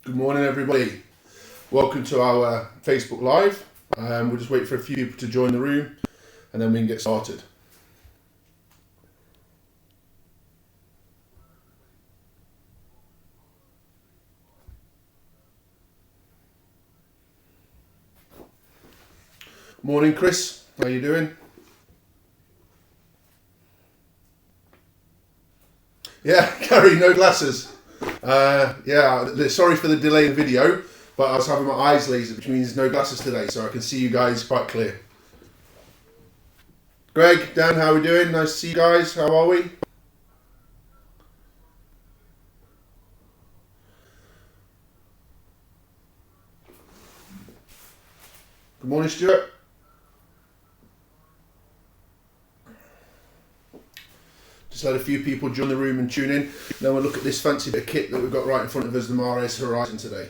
Good morning, everybody. Welcome to our Facebook Live. We'll just wait for a few people to join the room and then we can get started. Morning, Chris. How you doing? Yeah, Gary, no glasses. Yeah, sorry for the delay in the video, but I was having my eyes lasered, which means no glasses today, so I can see you guys quite clear. Greg, Dan, how are we doing? Nice to see you guys. How are we? Good morning, Stuart. Just let a few people join the room and tune in. Then we'll look at this fancy bit of kit that we've got right in front of us, the Mares Horizon today.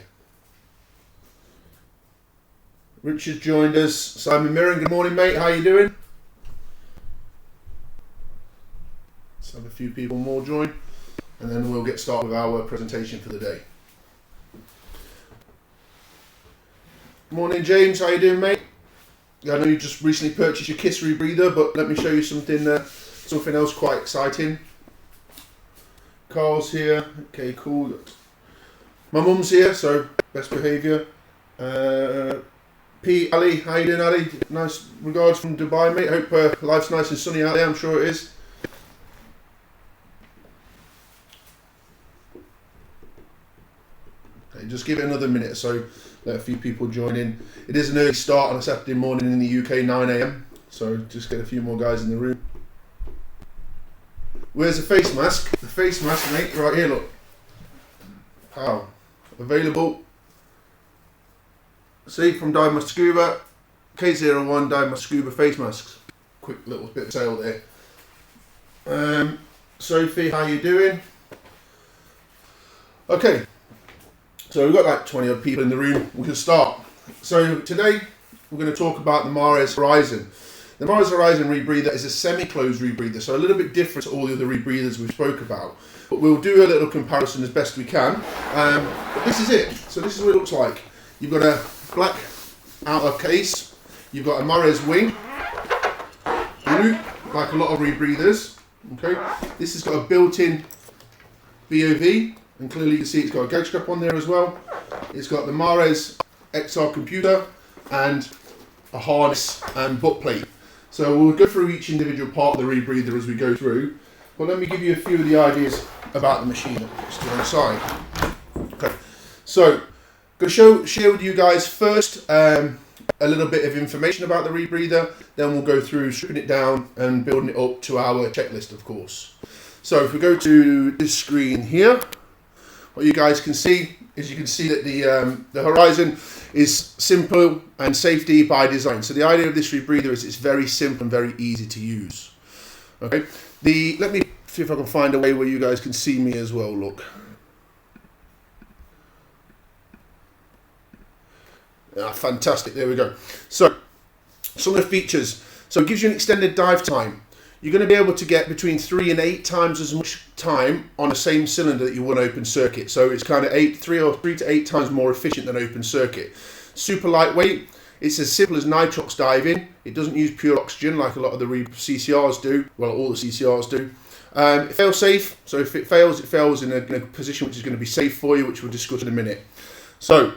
Richard joined us. Simon Mirren, good morning, mate. How you doing? Let's have a few people more join, and then we'll get started with our presentation for the day. Morning, James. How you doing, mate? I know you just recently purchased your KISS rebreather, but let me show you something else quite exciting. Carl's here. Okay, cool. My mum's here, so best behaviour. Ali, how you doing, Ali? Nice regards from Dubai, mate. Hope life's nice and sunny out there. I'm sure it is. Okay, just give it another minute or so. Let a few people join in. It is an early start on a Saturday morning in the UK, 9 AM. So just get a few more guys in the room. Where's the face mask? The face mask, mate, right here, look. Wow. Available. See, from Dive My Scuba, K01 Dive My Scuba face masks. Quick little bit of sale there. Sophie, how you doing? Okay. So we've got like 20 odd people in the room. We can start. So today we're going to talk about the Mares Horizon. The Mares Horizon rebreather is a semi-closed rebreather, so a little bit different to all the other rebreathers we spoke about. But we'll do a little comparison as best we can. But this is it. So this is what it looks like. You've got a black outer case. You've got a Mares wing. Blue, like a lot of rebreathers. Okay. This has got a built-in BOV, and clearly you can see it's got a gauge strap on there as well. It's got the Mares XR computer and a harness and butt plate. So we'll go through each individual part of the rebreather as we go through. But let me give you a few of the ideas about the machine just to one side. Okay. So I'm going to share with you guys first a little bit of information about the rebreather. Then we'll go through stripping it down and building it up to our checklist, of course. So if we go to this screen here, what you guys can see is you can see that the Horizon is simple and safety by design. So the idea of this rebreather is it's very simple and very easy to use. Okay. Let me see if I can find a way where you guys can see me as well. Look. Fantastic. There we go. So some of the features. So it gives you an extended dive time. You're going to be able to get between 3 and 8 times as much time on the same cylinder that you would open circuit. So it's kind of 3 to 8 times more efficient than open circuit. Super lightweight. It's as simple as nitrox diving. It doesn't use pure oxygen like a lot of the CCRs do. Well, all the CCRs do. It fails safe. So if it fails in a position which is going to be safe for you, which we'll discuss in a minute. So,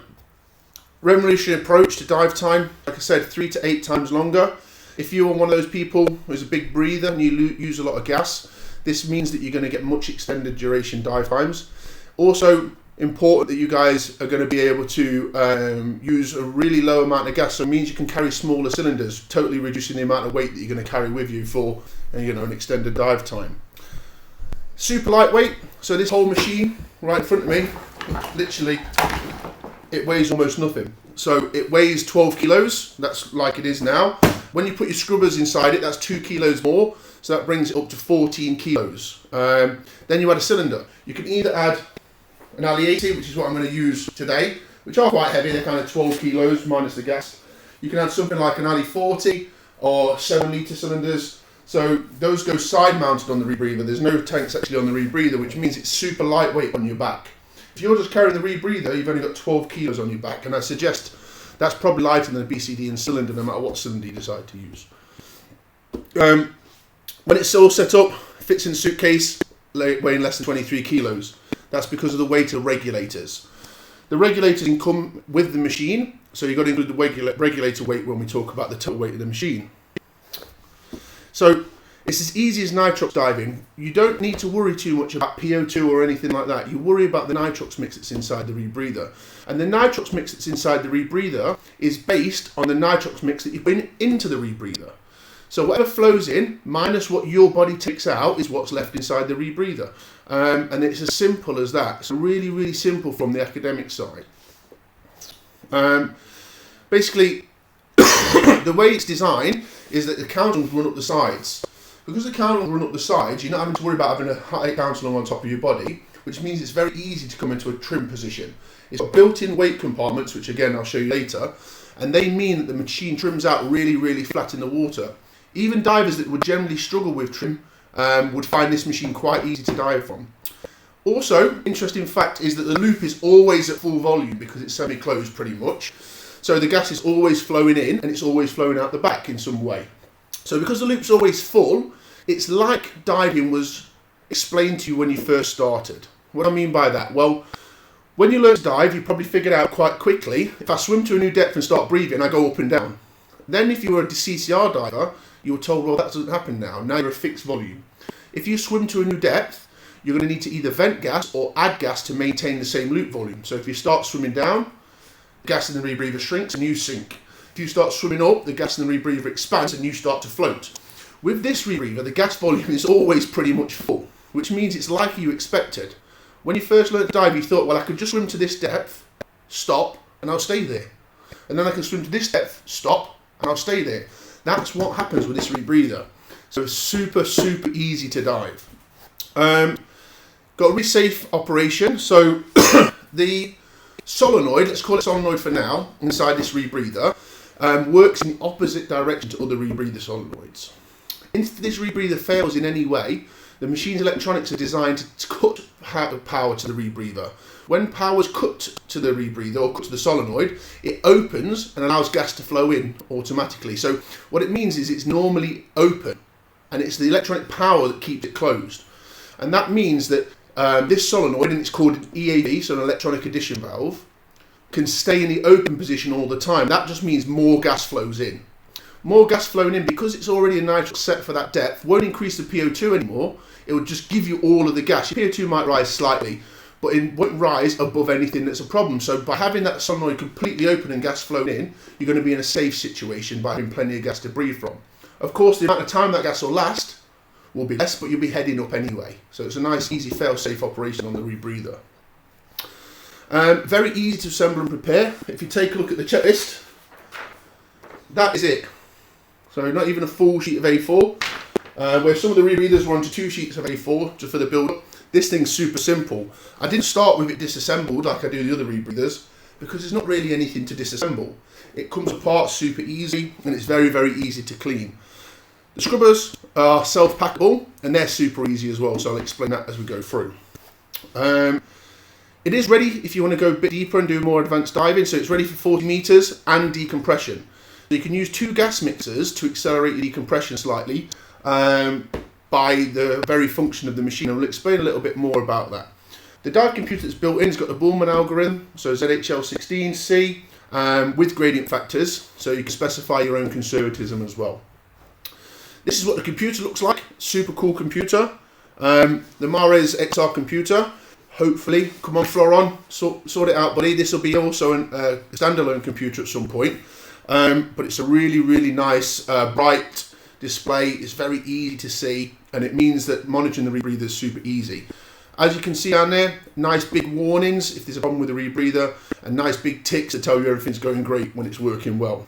revolutionary approach to dive time. Like I said, 3 to 8 times longer. If you are one of those people who's a big breather and you use a lot of gas, this means that you're going to get much extended duration dive times. Also important that you guys are going to be able to use a really low amount of gas, so it means you can carry smaller cylinders, totally reducing the amount of weight that you're going to carry with you for an extended dive time. Super lightweight, so this whole machine right in front of me, literally, it weighs almost nothing. So it weighs 12 kilos, that's like it is now. When you put your scrubbers inside it, that's 2 kilos more, so that brings it up to 14 kilos. Then you add a cylinder. You can either add an Ali 80, which is what I'm going to use today, which are quite heavy, they're kind of 12 kilos minus the gas. You can add something like an Ali 40 or 7 litre cylinders. So those go side mounted on the rebreather. There's no tanks actually on the rebreather, which means it's super lightweight on your back. If you're just carrying the rebreather, you've only got 12 kilos on your back, and I suggest that's probably lighter than a BCD and cylinder, no matter what cylinder you decide to use. When it's all set up, fits in a suitcase, weighing less than 23 kilos. That's because of the weight of the regulators. The regulators can come with the machine, so you've got to include the regulator weight when we talk about the total weight of the machine. So it's as easy as nitrox diving. You don't need to worry too much about PO2 or anything like that. You worry about the nitrox mix that's inside the rebreather. And the nitrox mix that's inside the rebreather is based on the nitrox mix that you put into the rebreather. So whatever flows in, minus what your body takes out, is what's left inside the rebreather. And it's as simple as that. It's really, really simple from the academic side. Basically, the way it's designed is that the counsels run up the sides. Because the counsels run up the sides, you're not having to worry about having a high counsel on top of your body, which means it's very easy to come into a trim position. It's got built-in weight compartments, which again I'll show you later, and they mean that the machine trims out really, really flat in the water. Even divers that would generally struggle with trim would find this machine quite easy to dive from. Also, interesting fact is that the loop is always at full volume because it's semi-closed pretty much. So the gas is always flowing in and it's always flowing out the back in some way. So because the loop's always full, it's like diving was explained to you when you first started. What do I mean by that? Well, when you learn to dive, you probably figured out quite quickly, if I swim to a new depth and start breathing, I go up and down. Then if you were a CCR diver, you were told, well, that doesn't happen now. Now you're a fixed volume. If you swim to a new depth, you're going to need to either vent gas or add gas to maintain the same loop volume. So if you start swimming down, gas in the rebreather shrinks and you sink. If you start swimming up, the gas in the rebreather expands and you start to float. With this rebreather, the gas volume is always pretty much full, which means it's like you expected. When you first learned to dive, you thought, well, I could just swim to this depth, stop, and I'll stay there. And then I can swim to this depth, stop, and I'll stay there. That's what happens with this rebreather. So it's super, super easy to dive. Got a really safe operation. So the solenoid, let's call it solenoid for now, inside this rebreather, works in the opposite direction to other rebreather solenoids. If this rebreather fails in any way, the machine's electronics are designed to cut power to the rebreather. When power is cut to the rebreather or cut to the solenoid, it opens and allows gas to flow in automatically. So what it means is it's normally open and it's the electronic power that keeps it closed. And that means that this solenoid, and it's called an EAV, so an electronic addition valve, can stay in the open position all the time. That just means more gas flows in. More gas flowing in, because it's already a nitrox set for that depth, won't increase the PO2 anymore. It will just give you all of the gas. Your PO2 might rise slightly, but it won't rise above anything that's a problem. So by having that solenoid completely open and gas flowing in, you're going to be in a safe situation by having plenty of gas to breathe from. Of course, the amount of time that gas will last will be less, but you'll be heading up anyway. So it's a nice, easy, fail-safe operation on the rebreather. Very easy to assemble and prepare. If you take a look at the checklist, that is it. So not even a full sheet of A4. Where some of the rebreathers were onto 2 sheets of A4 just for the build-up. This thing's super simple. I didn't start with it disassembled like I do the other rebreathers because there's not really anything to disassemble. It comes apart super easy and it's very, very easy to clean. The scrubbers are self-packable and they're super easy as well, so I'll explain that as we go through. It is ready if you want to go a bit deeper and do more advanced diving, so it's ready for 40 meters and decompression. So you can use 2 gas mixers to accelerate your decompression slightly by the very function of the machine. I will explain a little bit more about that. The dive computer that's built in has got the Bullman algorithm, so ZHL16C, with gradient factors, so you can specify your own conservatism as well. This is what the computer looks like. Super cool computer. The Mares XR computer. Hopefully, come on Floron, sort it out, buddy. This will be also a standalone computer at some point. But it's a really, really nice, bright display. It's very easy to see, and it means that monitoring the rebreather is super easy. As you can see down there, nice big warnings if there's a problem with the rebreather, and nice big ticks that tell you everything's going great when it's working well.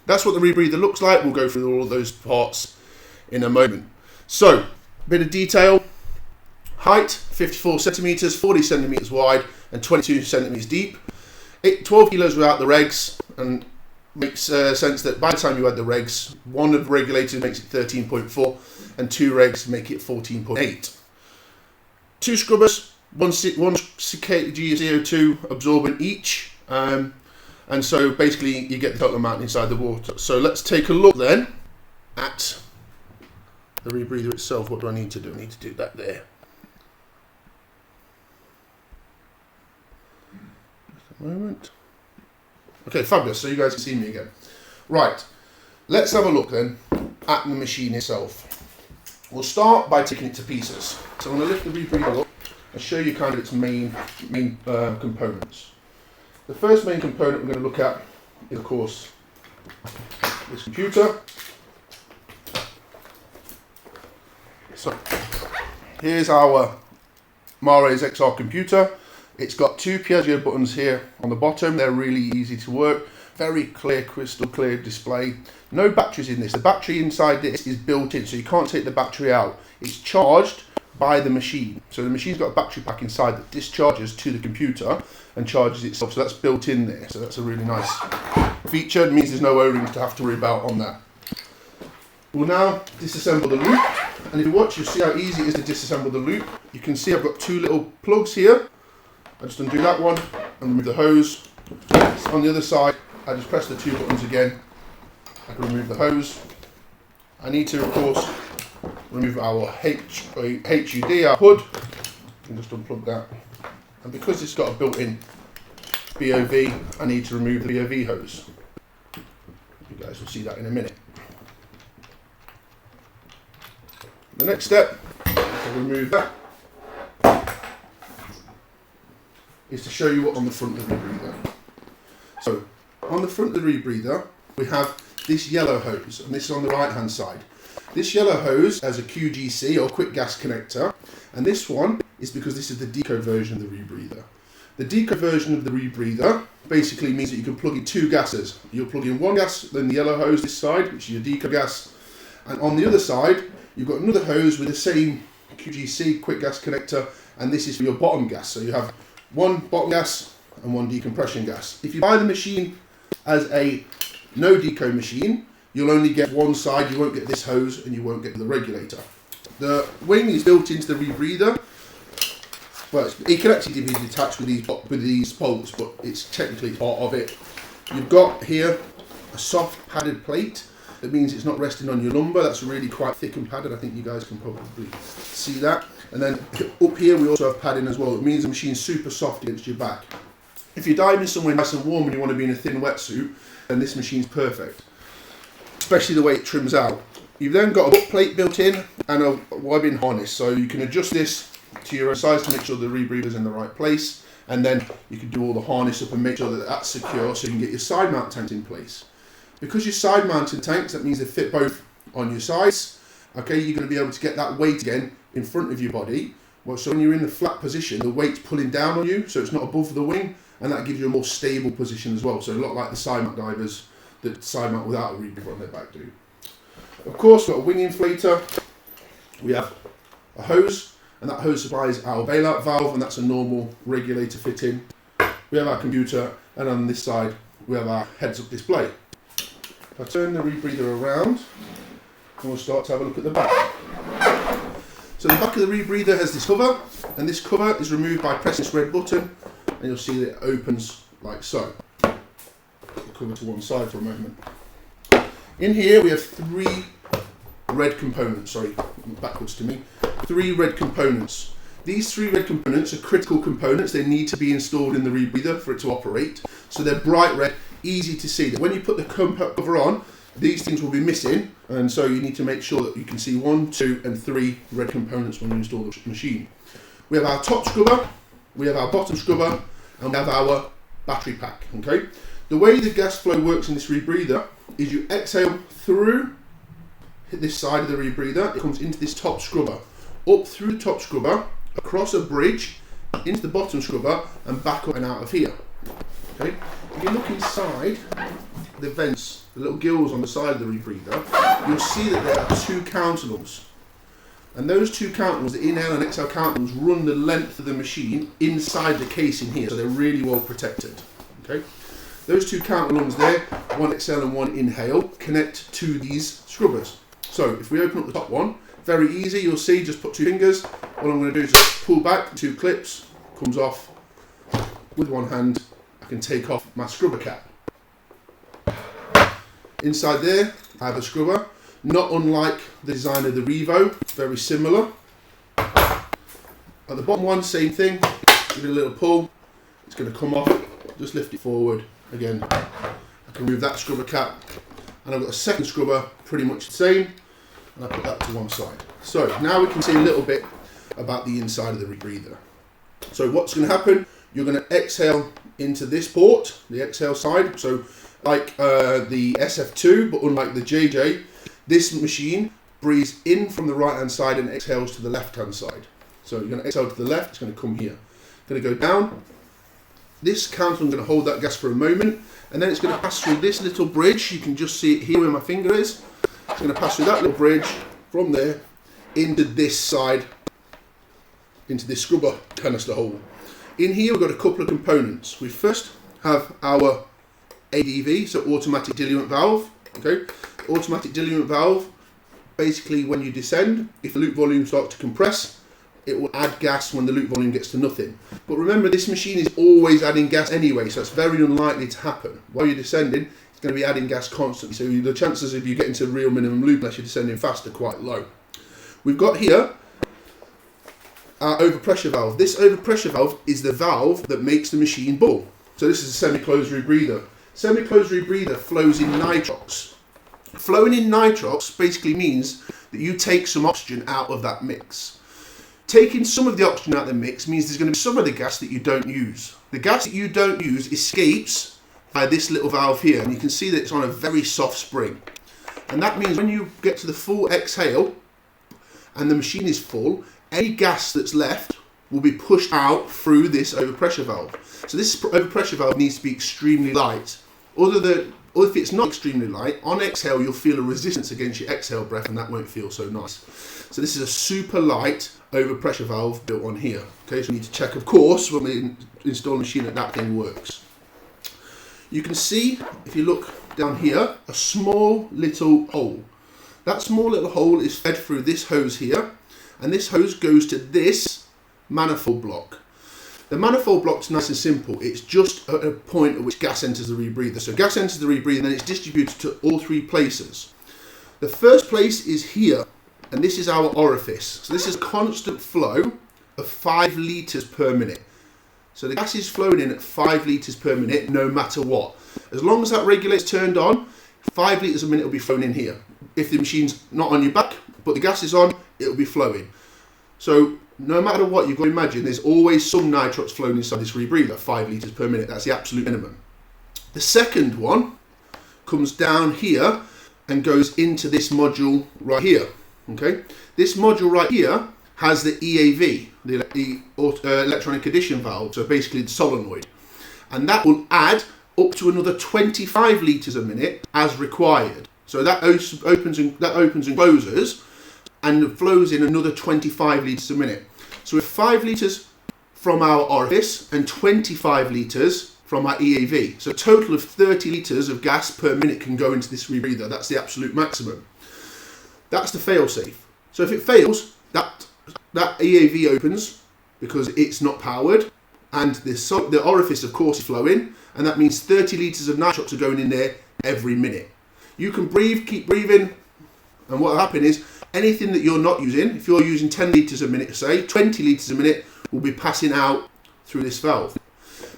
That's what the rebreather looks like. We'll go through all of those parts in a moment. So, a bit of detail. Height, 54 centimeters, 40 centimeters wide, and 22 centimeters deep. 12 kilos without the regs, and makes sense that by the time you add the regs, one of the regulators makes it 13.4, and 2 regs make it 14.8. 2 scrubbers, 1 kg of CO2 absorbent each, and so basically you get the total amount inside the water. So let's take a look then at the rebreather itself. What do I need to do? I need to do that there. Just a moment. Okay, fabulous. So you guys can see me again. Right, let's have a look then at the machine itself. We'll start by taking it to pieces. So I'm going to lift the rebreather up and show you kind of its main components. The first main component we're going to look at is, of course, this computer. So here's our Horizon SCR computer. It's got 2 Piaggio buttons here on the bottom. They're really easy to work. Very clear, crystal clear display. No batteries in this. The battery inside this is built in, so you can't take the battery out. It's charged by the machine. So the machine's got a battery pack inside that discharges to the computer and charges itself. So that's built in there. So that's a really nice feature. It means there's no O-rings to have to worry about on that. We'll now disassemble the loop. And if you watch, you'll see how easy it is to disassemble the loop. You can see I've got 2 little plugs here. I just undo that one and remove the hose. On the other side, I just press the 2 buttons again. I can remove the hose. I need to, of course, remove our HUD, our hood. You can just unplug that. And because it's got a built-in BOV, I need to remove the BOV hose. You guys will see that in a minute. The next step to remove that is to show you what's on the front of the rebreather. So, on the front of the rebreather, we have this yellow hose, and this is on the right hand side. This yellow hose has a QGC, or quick gas connector, and this one is because this is the deco version of the rebreather. The deco version of the rebreather basically means that you can plug in 2 gases. You'll plug in 1 gas, then the yellow hose this side, which is your deco gas, and on the other side, you've got another hose with the same QGC, quick gas connector, and this is for your bottom gas. So you have 1 bottom gas and 1 decompression gas. If you buy the machine as a no deco machine, you'll only get one side. You won't get this hose and you won't get the regulator. The wing is built into the rebreather. Well, it can actually be detached with these poles, but it's technically part of it. You've got here a soft padded plate. That means it's not resting on your lumbar. That's really quite thick and padded. I think you guys can probably see that. And then up here we also have padding as well. It means the machine's super soft against your back. If you're diving somewhere nice and warm and you want to be in a thin wetsuit, then this machine's perfect. Especially the way it trims out. You've then got a butt plate built in and a webbing harness. So you can adjust this to your own size to make sure the rebreather's in the right place. And then you can do all the harness up and make sure that that's secure so you can get your side mount tanks in place. Because you're side mounted tanks, that means they fit both on your sides. Okay, you're going to be able to get that weight again in front of your body. Well, so when you're in the flat position, the weight's pulling down on you, so it's not above the wing, and that gives you a more stable position as well. So a lot like the side mount divers that side mount without a rebreather on their back do. Of course, we've got a wing inflator. We have a hose, and that hose supplies our bailout valve, and that's a normal regulator fitting. We have our computer, and on this side, we have our heads-up display. If I turn the rebreather around, and we'll start to have a look at the back. So the back of the rebreather has this cover, and this cover is removed by pressing this red button, and you'll see that it opens like so. Put the cover to one side for a moment. In here we have 3 red components, sorry, backwards to me. 3 red components. These 3 red components are critical components. They need to be installed in the rebreather for it to operate. So they're bright red, easy to see. That when you put the cover on, these things will be missing, and so you need to make sure that you can see 1, 2 and 3 red components when you install the machine. We have our top scrubber, we have our bottom scrubber, and we have our battery pack. Okay. The way the gas flow works in this rebreather is you exhale through this side of the rebreather, it comes into this top scrubber, up through the top scrubber, across a bridge, into the bottom scrubber, and back up and out of here. Okay. If you look inside the vents, the little gills on the side of the rebreather, you'll see that there are 2 counterlums. And those 2 counterlums, the inhale and exhale counterlums, run the length of the machine inside the casing here, so they're really well protected. Okay. Those 2 counterlums there, 1 exhale and 1 inhale, connect to these scrubbers. So if we open up the top one, Very easy, you'll see, just put 2 fingers. All I'm going to do is just pull back 2 clips, comes off. With one hand, I can take off my scrubber cap. Inside there, I have a scrubber, not unlike the design of the Revo, very similar. At the bottom one, same thing, give it a little pull, it's going to come off, just lift it forward. Again, I can remove that scrubber cap, and I've got a second scrubber, pretty much the same, and I put that to one side. So now we can see a little bit about the inside of the rebreather. So what's going to happen, you're going to exhale into this port, the exhale side, so like the SF2, but unlike the JJ, this machine breathes in from the right hand side and exhales to the left hand side. So you're going to exhale to the left, it's going to come here. Going to go down. This counter, I'm going to hold that gas for a moment, and then it's going to pass through this little bridge. You can just see it here where my finger is. It's going to pass through that little bridge from there into this side, into this scrubber canister hole. In here we've got a couple of components. We first have our ADV, so automatic diluent valve. Okay, automatic diluent valve. Basically, when you descend, if the loop volume starts to compress, it will add gas when the loop volume gets to nothing. But remember, this machine is always adding gas anyway, so it's very unlikely to happen. While you're descending, it's going to be adding gas constantly, so the chances of you getting to real minimum loop unless you're descending fast are quite low. We've got here our overpressure valve. This overpressure valve is the valve that makes the machine bubble. So this is a semi-closed rebreather. Semi-closed rebreather flows in nitrox. Flowing in nitrox basically means that you take some oxygen out of that mix. Taking some of the oxygen out of the mix means there's going to be some of the gas that you don't use. The gas that you don't use escapes by this little valve here, and you can see that it's on a very soft spring. And that means when you get to the full exhale and the machine is full, any gas that's left will be pushed out through this overpressure valve. So this overpressure valve needs to be extremely light. Or if it's not extremely light, on exhale you'll feel a resistance against your exhale breath, and that won't feel so nice. So this is a super light overpressure valve built on here. Okay, so we need to check, of course, when we install the machine, that thing works. You can see, if you look down here, a small little hole. That small little hole is fed through this hose here, and this hose goes to this manifold block. The manifold block's nice and simple. It's just at a point at which gas enters the rebreather. So gas enters the rebreather, and then it's distributed to all 3 places. The first place is here, and this is our orifice. So this is a constant flow of 5 litres per minute. So the gas is flowing in at 5 litres per minute no matter what. As long as that regulator's turned on, 5 litres a minute will be flowing in here. If the machine's not on your back, but the gas is on, it'll be flowing. So no matter what, you've got to imagine there's always some nitrox flowing inside this rebreather, 5 litres per minute. That's the absolute minimum. The second one comes down here and goes into this module right here. Okay, this module right here has the EAV, the electronic addition valve, so basically the solenoid, and that will add up to another 25 litres a minute as required. So that opens and closes, and flows in another 25 litres a minute. So with 5 litres from our orifice and 25 litres from our EAV, so a total of 30 litres of gas per minute can go into this rebreather. That's the absolute maximum. That's the fail-safe. So if it fails, that EAV opens because it's not powered, and the orifice, of course, is flowing, and that means 30 litres of nitrox are going in there every minute. You can breathe, keep breathing, and what will happen is anything that you're not using, if you're using 10 litres a minute, say, 20 litres a minute will be passing out through this valve.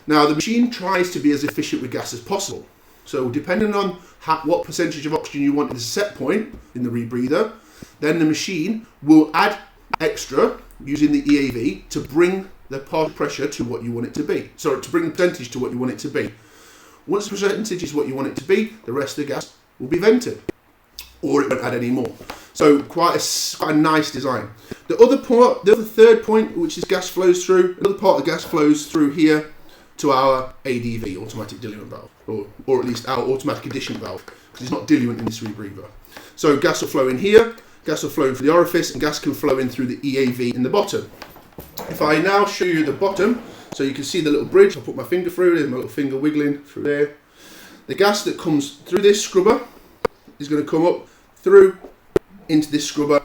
Now, the machine tries to be as efficient with gas as possible. So depending on what percentage of oxygen you want at the set point in the rebreather, then the machine will add extra using the EAV to bring the partial pressure to what you want it to be. So to bring the percentage to what you want it to be. Once the percentage is what you want it to be, the rest of the gas will be vented, or it won't add any more. So quite a nice design. The other third point, which is gas flows through, another part of gas flows through here to our ADV, automatic diluent valve, or at least our automatic addition valve, because it's not diluent in this rebreather. So gas will flow in here, gas will flow in through the orifice, and gas can flow in through the EAV in the bottom. If I now show you the bottom, so you can see the little bridge, I'll put my finger through, there's my little finger wiggling through there. The gas that comes through this scrubber is going to come up through into this scrubber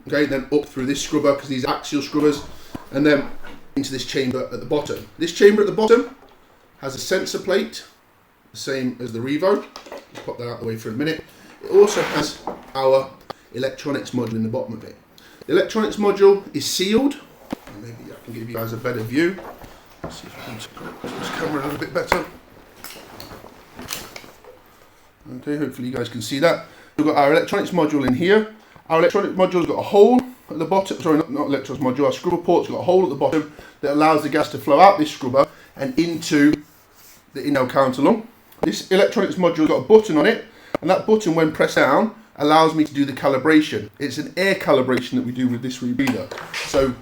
okay, then up through this scrubber, because these are axial scrubbers, and then into this chamber at the bottom. This chamber at the bottom has a sensor plate, the same as the Revo. Just pop that out of the way for a minute. It also has our electronics module in the bottom of it. The electronics module is sealed. Maybe I can give you guys a better view. Let's see if I can put this camera a little bit better. Okay, hopefully you guys can see that. We've got our electronics module in here. Our electronics module's got a hole at the bottom. Sorry, not electronics module. Our scrubber port's got a hole at the bottom that allows the gas to flow out this scrubber and into the Inno counterlung. This electronics module's got a button on it, and that button, when pressed down, allows me to do the calibration. It's an air calibration that we do with this rebreather. So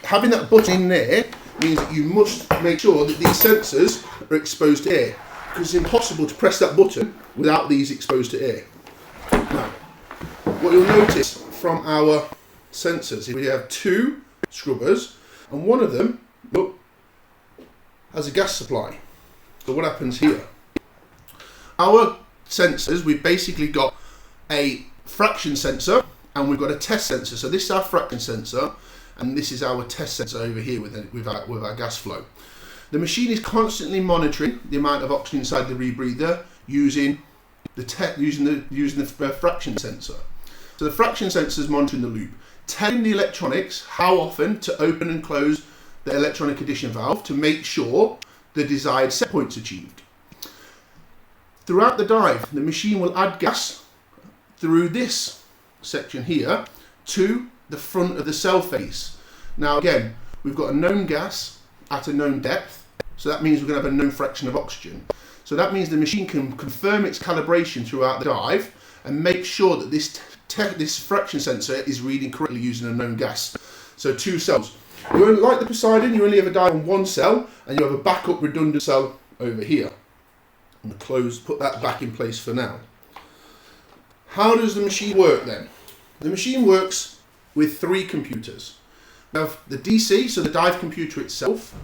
having that button in there means that you must make sure that these sensors are exposed to air, because it's impossible to press that button without these exposed to air. Now, what you'll notice from our sensors is we have two scrubbers, and one of them, look, has a gas supply. So what happens here? Our sensors, we've basically got a fraction sensor and we've got a test sensor. So this is our fraction sensor, and this is our test sensor over here with our gas flow. The machine is constantly monitoring the amount of oxygen inside the rebreather using the fraction sensor. So the fraction sensor is monitoring the loop, telling the electronics how often to open and close the electronic addition valve to make sure the desired set point's achieved. Throughout the dive, the machine will add gas through this section here to the front of the cell face. Now again, we've got a known gas at a known depth, so that means we're going to have a known fraction of oxygen. So that means the machine can confirm its calibration throughout the dive and make sure that this fraction sensor is reading correctly using a known gas. So two cells. Like the Poseidon, you only ever dive on one cell, and you have a backup redundant cell over here. And put that back in place for now. How does the machine work then? The machine works with three computers. We have the DC, so the dive computer itself.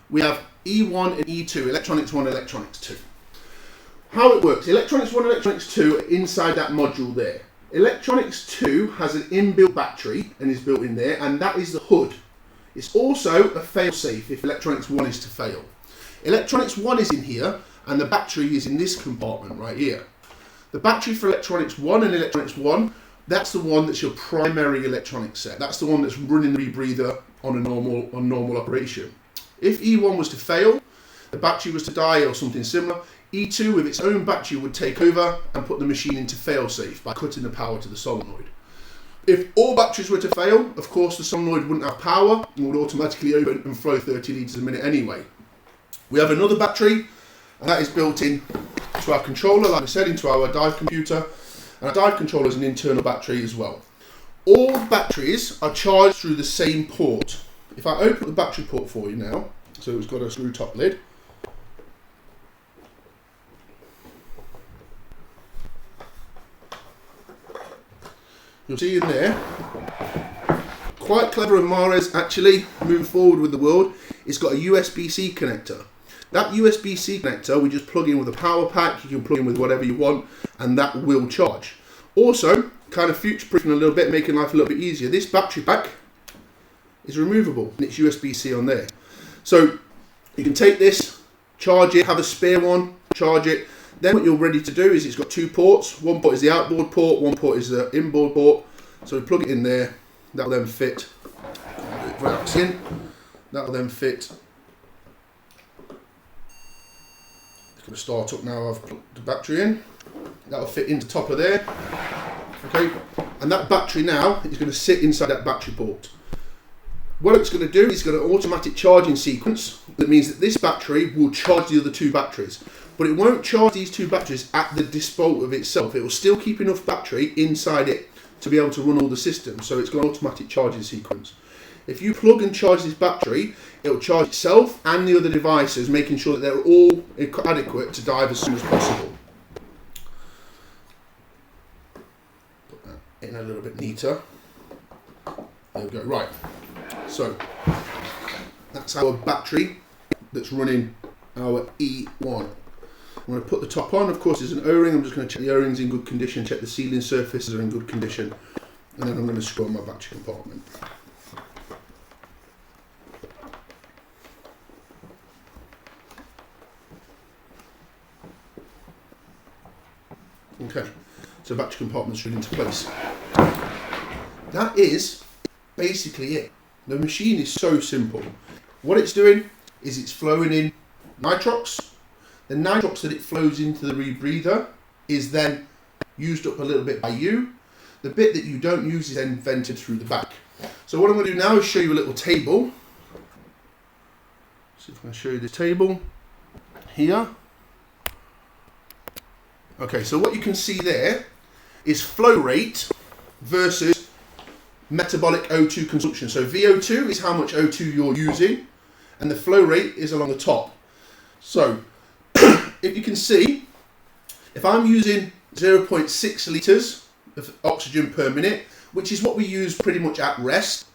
We have E1 and E2, Electronics 1 and Electronics 2. How it works, Electronics 1 and Electronics 2 are inside that module there. Electronics 2 has an inbuilt battery and is built in there, and that is the hood. It's also a fail-safe if Electronics 1 is to fail. Electronics 1 is in here, and the battery is in this compartment right here. The battery for Electronics 1 and Electronics 1, that's the one that's your primary electronic set. That's the one that's running the rebreather on normal operation. If E1 was to fail, the battery was to die or something similar, E2 with its own battery would take over and put the machine into fail-safe by cutting the power to the solenoid. If all batteries were to fail, of course the solenoid wouldn't have power and would automatically open and flow 30 litres a minute anyway. We have another battery, and that is built in to our controller, like I said, into our dive computer. And our dive controller is an internal battery as well. All batteries are charged through the same port. If I open the battery port for you now, so it's got a screw top lid. You'll see in there, quite clever of Mares actually, moving forward with the world, it's got a USB-C connector. That USB-C connector, we just plug in with a power pack, you can plug in with whatever you want, and that will charge. Also, kind of future-proofing a little bit, making life a little bit easier, this battery pack is removable, and it's USB-C on there. So, you can take this, charge it, have a spare one, charge it. Then what you're ready to do is it's got two ports. One port is the outboard port, one port is the inboard port. So we plug it in there, that will then fit, that will then fit. It's going to start up now, I've plugged the battery in. That will fit into the top of there. Okay, and that battery now is going to sit inside that battery port. What it's going to do is it's got an automatic charging sequence. That means that this battery will charge the other two batteries. But it won't charge these two batteries at the disposal of itself. It will still keep enough battery inside it to be able to run all the systems. So it's got an automatic charging sequence. If you plug and charge this battery, it will charge itself and the other devices, making sure that they're all adequate to dive as soon as possible. Put that in a little bit neater. There we go. Right. So that's our battery that's running our E1. I'm going to put the top on. Of course, there's an O-ring. I'm just going to check the O-ring's in good condition, check the sealing surfaces are in good condition. and then I'm going to screw on my battery compartment. Okay, so battery compartment's shut into place. That is basically it. The machine is so simple. What it's doing is it's flowing in nitrox. The nitrox that it flows into the rebreather is then used up a little bit by you. The bit that you don't use is then vented through the back. So what I'm going to do now is show you a little table. See if I can show you the table here. Okay, so what you can see there is flow rate versus metabolic O2 consumption. So VO2 is how much O2 you're using, and the flow rate is along the top. So if you can see, if I'm using 0.6 litres of oxygen per minute, which is what we use pretty much at rest,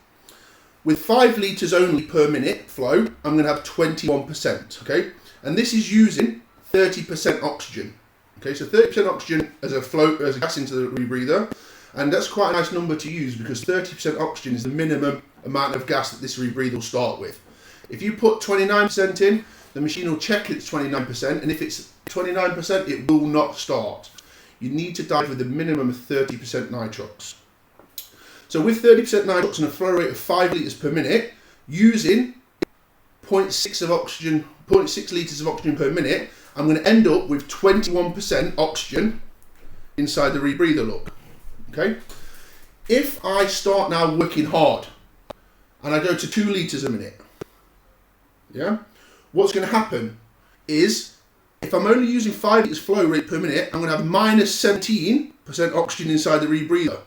with 5 litres only per minute flow, I'm going to have 21%, okay? And this is using 30% oxygen. Okay, so 30% oxygen as a gas into the rebreather, and that's quite a nice number to use because 30% oxygen is the minimum amount of gas that this rebreather will start with. If you put 29% in, the machine will check it's 29%, and if it's 29%, it will not start. You need to dive with a minimum of 30% nitrox. So with 30% nitrox and a flow rate of 5 litres per minute, using 0.6 litres of oxygen per minute, I'm going to end up with 21% oxygen inside the rebreather look. Okay? If I start now working hard and I go to 2 litres a minute, yeah, what's going to happen is if I'm only using 5 litres flow rate per minute, I'm going to have minus 17% oxygen inside the rebreather.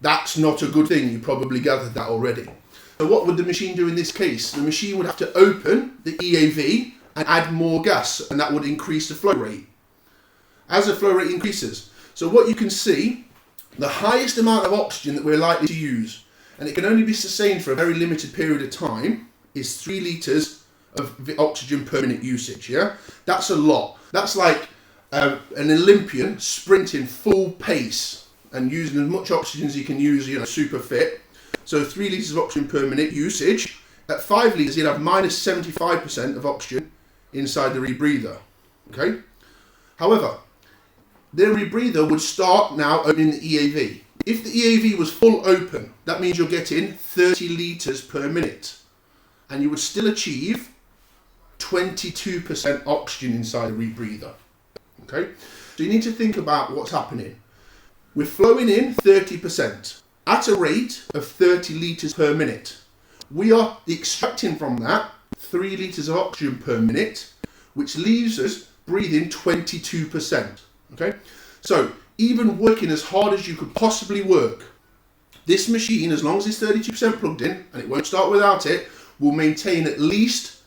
That's not a good thing. You probably gathered that already. So what would the machine do in this case? The machine would have to open the EAV and add more gas, and that would increase the flow rate as the flow rate increases. So what you can see, the highest amount of oxygen that we're likely to use, and it can only be sustained for a very limited period of time, is 3 litres of oxygen per minute usage. Yeah, that's a lot. That's like an Olympian sprinting full pace and using as much oxygen as he can use, you know, super fit. So 3 litres of oxygen per minute usage. At 5 litres, you'd have minus 75% of oxygen inside the rebreather. Okay. However, the rebreather would start now opening the EAV. If the EAV was full open, that means you're getting 30 litres per minute, and you would still achieve 22% oxygen inside the rebreather. Okay. So you need to think about what's happening. We're flowing in 30% at a rate of 30 litres per minute. We are extracting from that 3 litres of oxygen per minute, which leaves us breathing 22%. Okay, so even working as hard as you could possibly work, this machine, as long as it's 32% plugged in, and it won't start without it, will maintain at least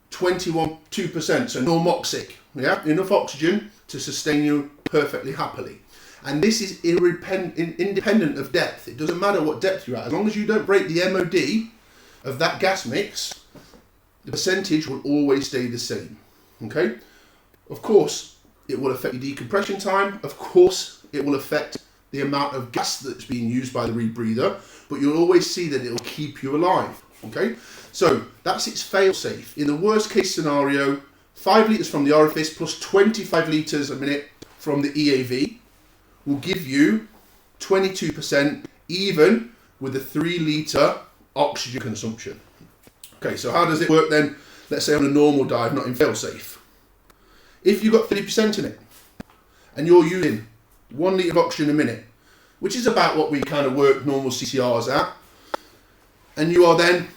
2%, so normoxic, yeah, enough oxygen to sustain you perfectly happily. And this is independent of depth. It doesn't matter what depth you're at. As long as you don't break the MOD of that gas mix, the percentage will always stay the same. Okay? Of course, it will affect your decompression time. Of course, it will affect the amount of gas that's being used by the rebreather. But you'll always see that it will keep you alive. Okay? So, that's its fail-safe. In the worst case scenario, 5 litres from the orifice plus 25 litres a minute from the EAV will give you 22% even with a 3 litre oxygen consumption. Okay, so how does it work then, let's say on a normal dive, not in fail-safe? If you've got 30% in it, and you're using 1 litre of oxygen a minute, which is about what we kind of work normal CCRs at, and you are then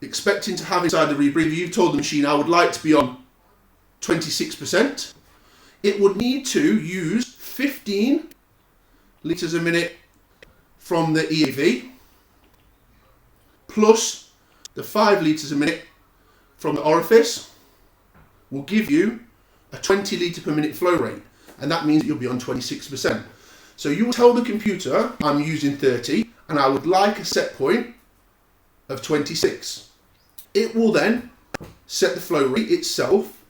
expecting to have inside the rebreather, you've told the machine, I would like to be on 26%, it would need to use 15 litres a minute from the EAV, plus the 5 litres a minute from the orifice, will give you a 20 litre per minute flow rate, and that means that you'll be on 26%. So you will tell the computer, I'm using 30, and I would like a set point of 26. It will then set the flow rate itself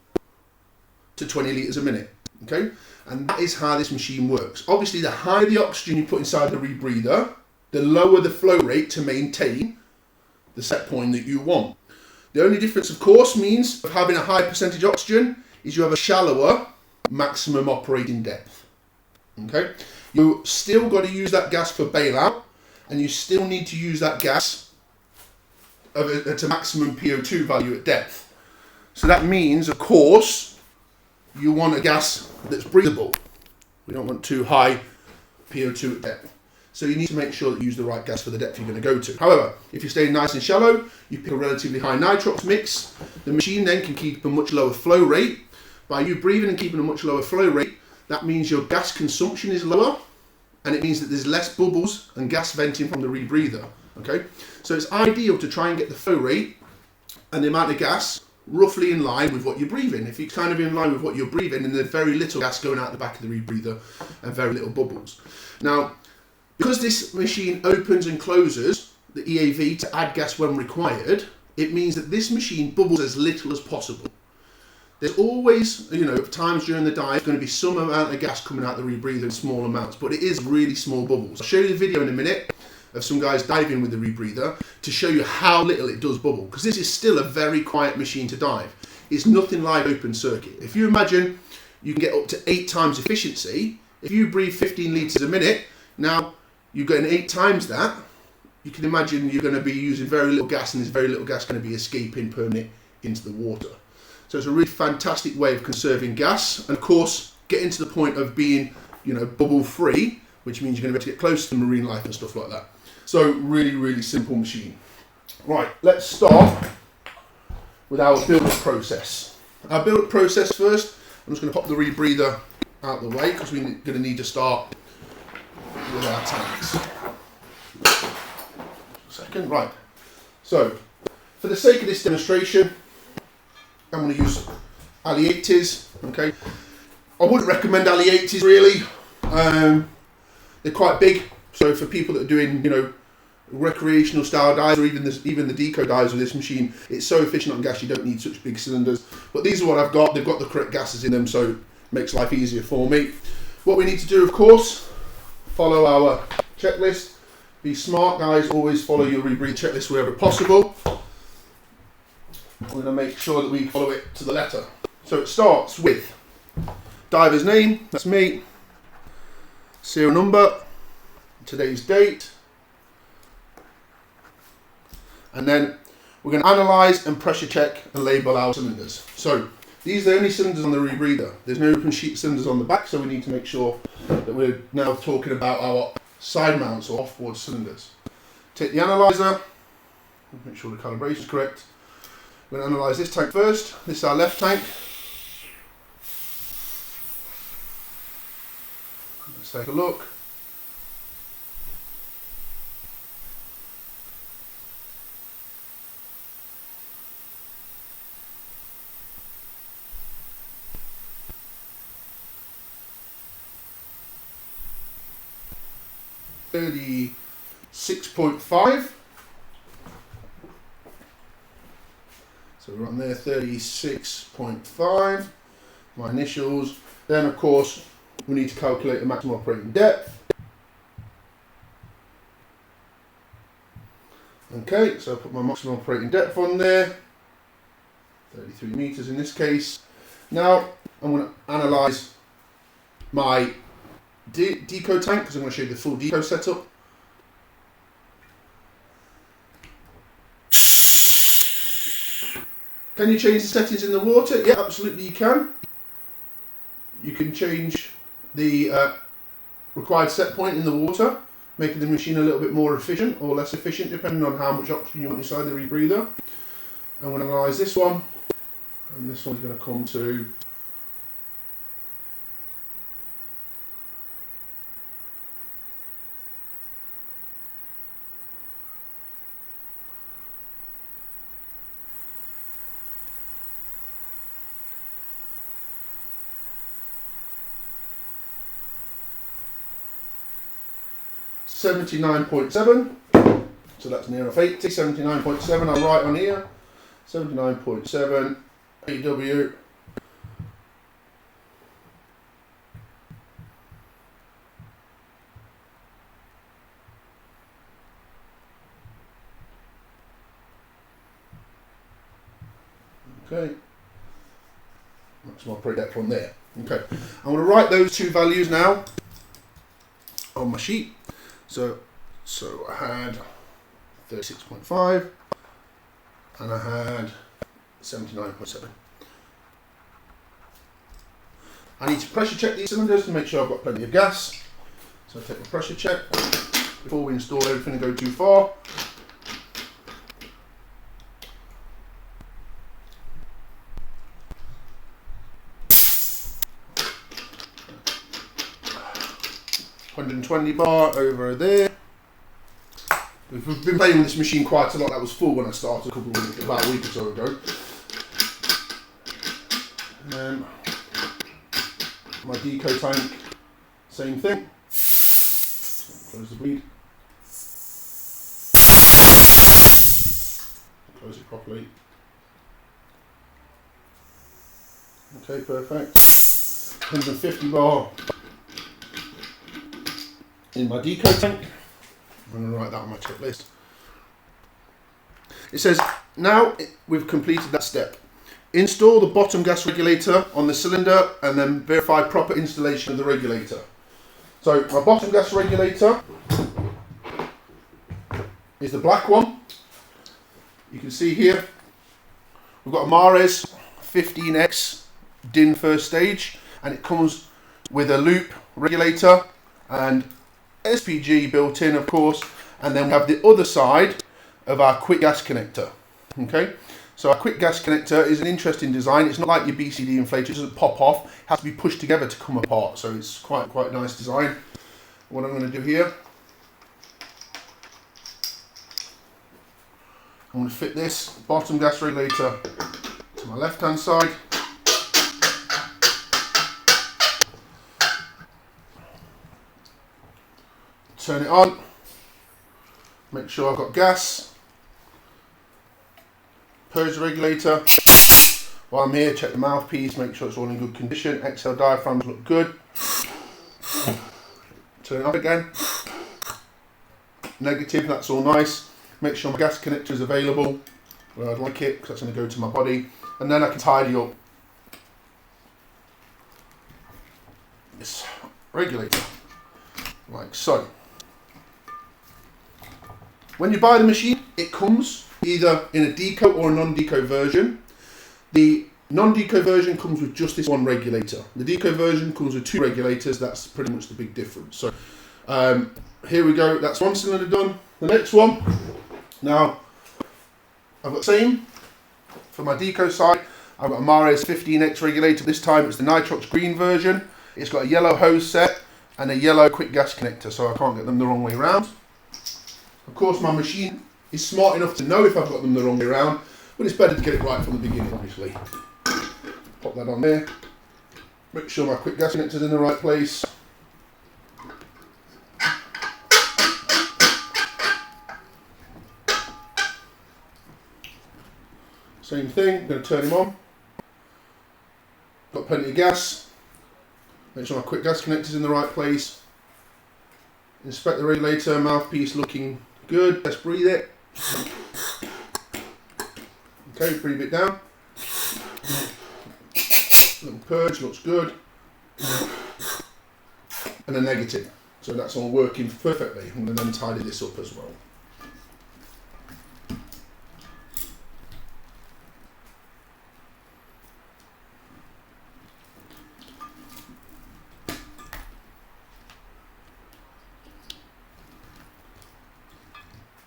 to 20 litres a minute. Okay, And that is how this machine works. Obviously, the higher the oxygen you put inside the rebreather, the lower the flow rate to maintain the set point that you want. The only difference, of course, means of having a high percentage oxygen is you have a shallower maximum operating depth. Okay, you still got to use that gas for bailout, and you still need to use that gas at a maximum PO2 value at depth. So that means, of course, you want a gas that's breathable. We don't want too high PO2 at depth. So you need to make sure that you use the right gas for the depth you're going to go to. However, if you're staying nice and shallow, you pick a relatively high nitrox mix. The machine then can keep a much lower flow rate. By you breathing and keeping a much lower flow rate, that means your gas consumption is lower, and it means that there's less bubbles and gas venting from the rebreather. Okay, so it's ideal to try and get the flow rate and the amount of gas roughly in line with what you're breathing. If you're kind of in line with what you're breathing, then there's very little gas going out the back of the rebreather and very little bubbles. Now, because this machine opens and closes the EAV to add gas when required, it means that this machine bubbles as little as possible. There's always, times during the dive going to be some amount of gas coming out the rebreather in small amounts, but it is really small bubbles. I'll show you the video in a minute of some guys diving with the rebreather to show you how little it does bubble, because this is still a very quiet machine to dive. It's nothing like open circuit. If you imagine you can get up to 8 times efficiency, if you breathe 15 litres a minute, now you're getting 8 times that. You can imagine you're going to be using very little gas, and there's very little gas going to be escaping per minute into the water. So it's a really fantastic way of conserving gas, and of course getting to the point of being, bubble free, which means you're going to be able to get close to marine life and stuff like that. So really, really simple machine. Right, let's start with our build-up process. Our build-up process first, I'm just going to pop the rebreather out of the way because we're going to need to start with our tanks. Second, right. So, for the sake of this demonstration, I'm going to use Ali-80s, okay? I wouldn't recommend Ali-80s really. They're quite big, so for people that are doing, recreational style dives, or even the deco dives with this machine, it's so efficient on gas you don't need such big cylinders. But these are what I've got. They've got the correct gases in them, so it makes life easier for me. What we need to do, of course, follow our checklist. Be smart, guys. Always follow your rebreathe checklist wherever possible. We're going to make sure that we follow it to the letter. So it starts with diver's name, that's me, serial number, today's date, and then we're going to analyse and pressure check and label our cylinders. So these are the only cylinders on the rebreather. There's no open sheet cylinders on the back, so we need to make sure that we're now talking about our side mounts or offboard cylinders. Take the analyzer, make sure the calibration is correct. We're going to analyse this tank first. This is our left tank. Let's take a look. $36.5. So we're on there, 36.5, my initials. Then of course we need to calculate the maximum operating depth. Okay, so I put my maximum operating depth on there, 33 meters in this case. Now I'm going to analyse my deco tank, because I'm going to show you the full deco setup. Can you change the settings in the water? Yeah, absolutely you can. You can change the required set point in the water, making the machine a little bit more efficient or less efficient depending on how much oxygen you want inside the rebreather. I'm going to analyse this one, and this one's going to come to $79.7, so that's near enough 80, 79.7, I'll write on here, 79.7 AW Okay. That's my pre-depth one there. Okay. I'm going to write those two values now on my sheet. So I had 36.5 and I had 79.7. I need to pressure check these cylinders to make sure I've got plenty of gas. So I take my pressure check before we install everything and go too far. $120 over there. We've been playing with this machine quite a lot. That was full when I started about a week or so ago. And then my deco tank, same thing. Close the bleed. Close it properly. Okay, perfect. 150 bar in my deco tank. I'm going to write that on my checklist. It says, now we've completed that step. Install the bottom gas regulator on the cylinder and then verify proper installation of the regulator. So my bottom gas regulator is the black one. You can see here, we've got a Mares 15X DIN first stage, and it comes with a loop regulator and SPG built in, of course, and then we have the other side of our quick gas connector. Okay, so our quick gas connector is an interesting design. It's not like your BCD inflator, it doesn't pop off, it has to be pushed together to come apart, so it's quite a nice design. What I'm going to do here, I'm going to fit this bottom gas regulator to my left hand side. Turn it on, make sure I've got gas, purge the regulator. While I'm here, check the mouthpiece, make sure it's all in good condition. Exhale diaphragms look good. Turn it off again. Negative, that's all nice. Make sure my gas connector is available where I'd like it, because that's going to go to my body. And then I can tidy up this regulator, like so. When you buy the machine, it comes either in a deco or a non-deco version. The non-deco version comes with just this one regulator. The deco version comes with two regulators. That's pretty much the big difference. So here we go. That's one cylinder done. The next one. Now, I've got the same for my deco side. I've got a Mares 15X regulator. This time it's the Nitrox green version. It's got a yellow hose set and a yellow quick gas connector, so I can't get them the wrong way around. Of course, my machine is smart enough to know if I've got them the wrong way around, but it's better to get it right from the beginning, obviously. Pop that on there. Make sure my quick gas connector is in the right place. Same thing, I'm going to turn him on. Got plenty of gas. Make sure my quick gas connector is in the right place. Inspect the regulator, mouthpiece looking good. Let's breathe it. Okay, breathe it down. Little purge, looks good. And a negative. So that's all working perfectly. I'm going to then tidy this up as well.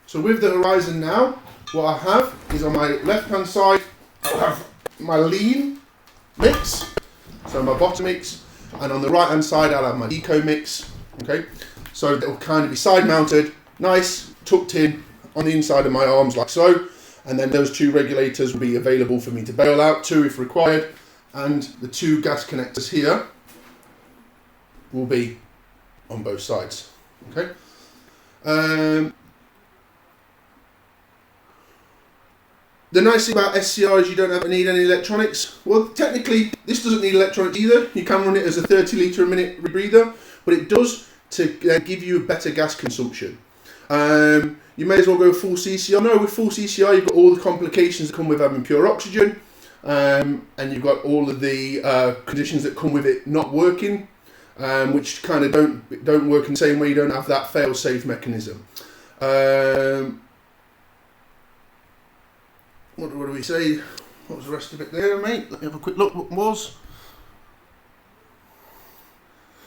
So with the Horizon now, what I have is on my left hand side, I'll have my lean mix, so my bottom mix, and on the right hand side I'll have my deco mix. Okay, so they'll kind of be side mounted, nice, tucked in on the inside of my arms like so, and then those two regulators will be available for me to bail out to if required, and the two gas connectors here will be on both sides. Okay. The nice thing about SCR is you don't need any electronics. Well, technically, this doesn't need electronics either. You can run it as a 30 litre a minute rebreather, but it does to give you a better gas consumption. You may as well go full CCR. No, with full CCR, you've got all the complications that come with having pure oxygen. and you've got all of the conditions that come with it not working, which kind of don't work in the same way. You don't have that fail-safe mechanism. What do we say? What was the rest of it there, mate? Let me have a quick look what was.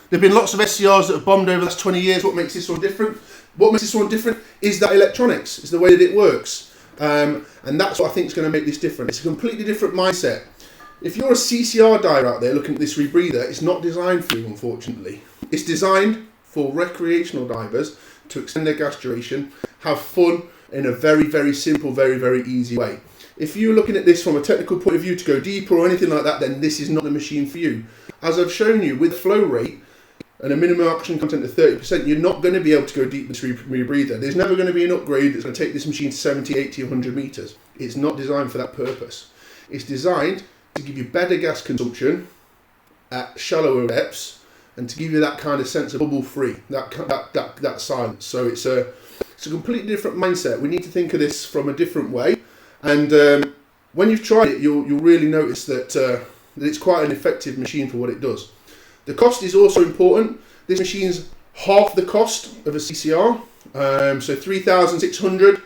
There have been lots of SCRs that have bombed over the last 20 years. What makes this one different? What makes this one different is that electronics. It's the way that it works. And that's what I think is going to make this different. It's a completely different mindset. If you're a CCR diver out there looking at this rebreather, it's not designed for you, unfortunately. It's designed for recreational divers to extend their gas duration, have fun in a very, very simple, very, very easy way. If you're looking at this from a technical point of view to go deeper or anything like that, then this is not the machine for you. As I've shown you, with flow rate and a minimum oxygen content of 30%, you're not going to be able to go deep with this rebreather. There's never going to be an upgrade that's going to take this machine to 70, 80, 100 meters. It's not designed for that purpose. It's designed to give you better gas consumption at shallower depths and to give you that kind of sense of bubble free, that silence. So it's a completely different mindset. We need to think of this from a different way. And when you've tried it, you'll really notice that it's quite an effective machine for what it does. The cost is also important. This machine's half the cost of a CCR, so 3,600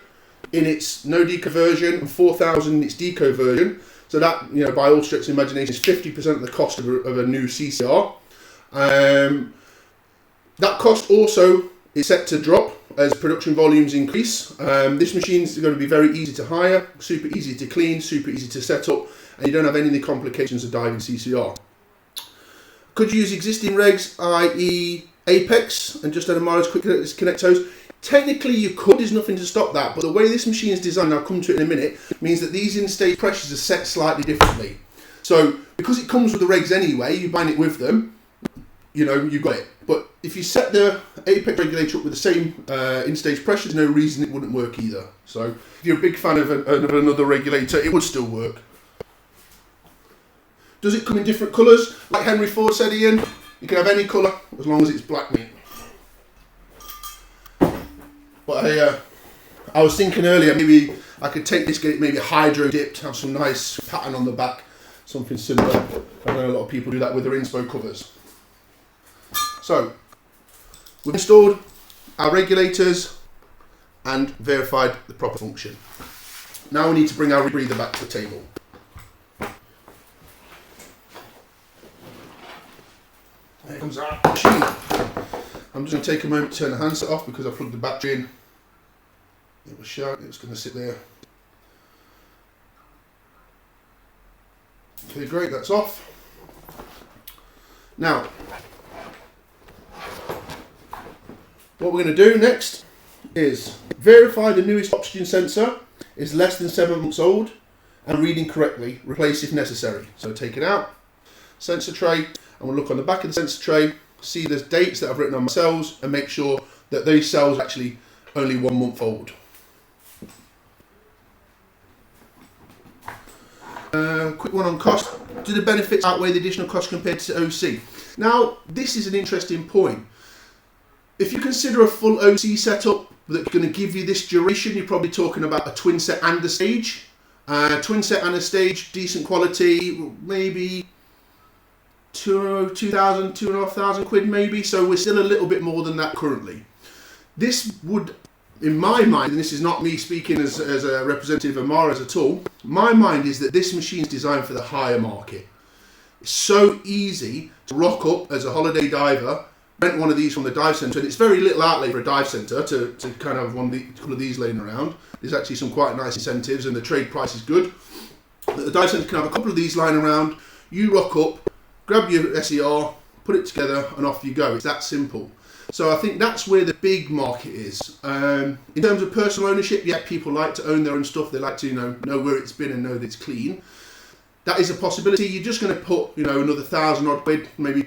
in its no deco version and 4,000 in its deco version. So that, you know, by all stretch of imagination, is 50% of the cost of a new CCR. That cost also is set to drop as production volumes increase. This machine is going to be very easy to hire, super easy to clean, super easy to set up, and you don't have any of the complications of diving CCR. Could you use existing regs, i.e. Apex, and just add a Mars quick connectors? Technically you could, there's nothing to stop that, but the way this machine is designed, I'll come to it in a minute, means that these in-stage pressures are set slightly differently. So because it comes with the regs anyway, you bind it with them, you know, you've got it. But if you set the Apex regulator up with the same in-stage pressure, there's no reason it wouldn't work either. So if you're a big fan of another regulator, it would still work. Does it come in different colours? Like Henry Ford said, Ian, you can have any colour as long as it's black meat. But I was thinking earlier, maybe I could take this, get it maybe hydro dipped, have some nice pattern on the back, something similar. I know a lot of people do that with their inspo covers. So, we've installed our regulators and verified the proper function. Now we need to bring our rebreather back to the table. There comes our machine. I'm just going to take a moment to turn the handset off because I plugged the battery in. It was shut, it's going to sit there. Okay, great, that's off. Now, what we're going to do next is verify the newest oxygen sensor is less than 7 months old and reading correctly, replace if necessary. So take it out, sensor tray, and we'll look on the back of the sensor tray, see the dates that I've written on my cells and make sure that those cells are actually only 1 month old. Quick one on cost. Do the benefits outweigh the additional cost compared to OC? Now, this is an interesting point. If you consider a full OC setup that's going to give you this duration, you're probably talking about a twin set and a stage. Twin set and a stage, decent quality, maybe 2,000, 2,500 quid maybe. So we're still a little bit more than that currently. This would, in my mind, and this is not me speaking as a representative of Mars at all, my mind is that this machine is designed for the higher market. It's so easy to rock up as a holiday diver, rent one of these from the dive centre, and it's very little outlay for a dive centre to kind of have a couple of these laying around. There's actually some quite nice incentives and the trade price is good. The dive centre can have a couple of these lying around, you rock up, grab your SCR, put it together and off you go. It's that simple. So I think that's where the big market is. In terms of personal ownership, yeah, people like to own their own stuff. They like to know where it's been and know that it's clean. That is a possibility. You're just going to put another 1,000 odd quid, maybe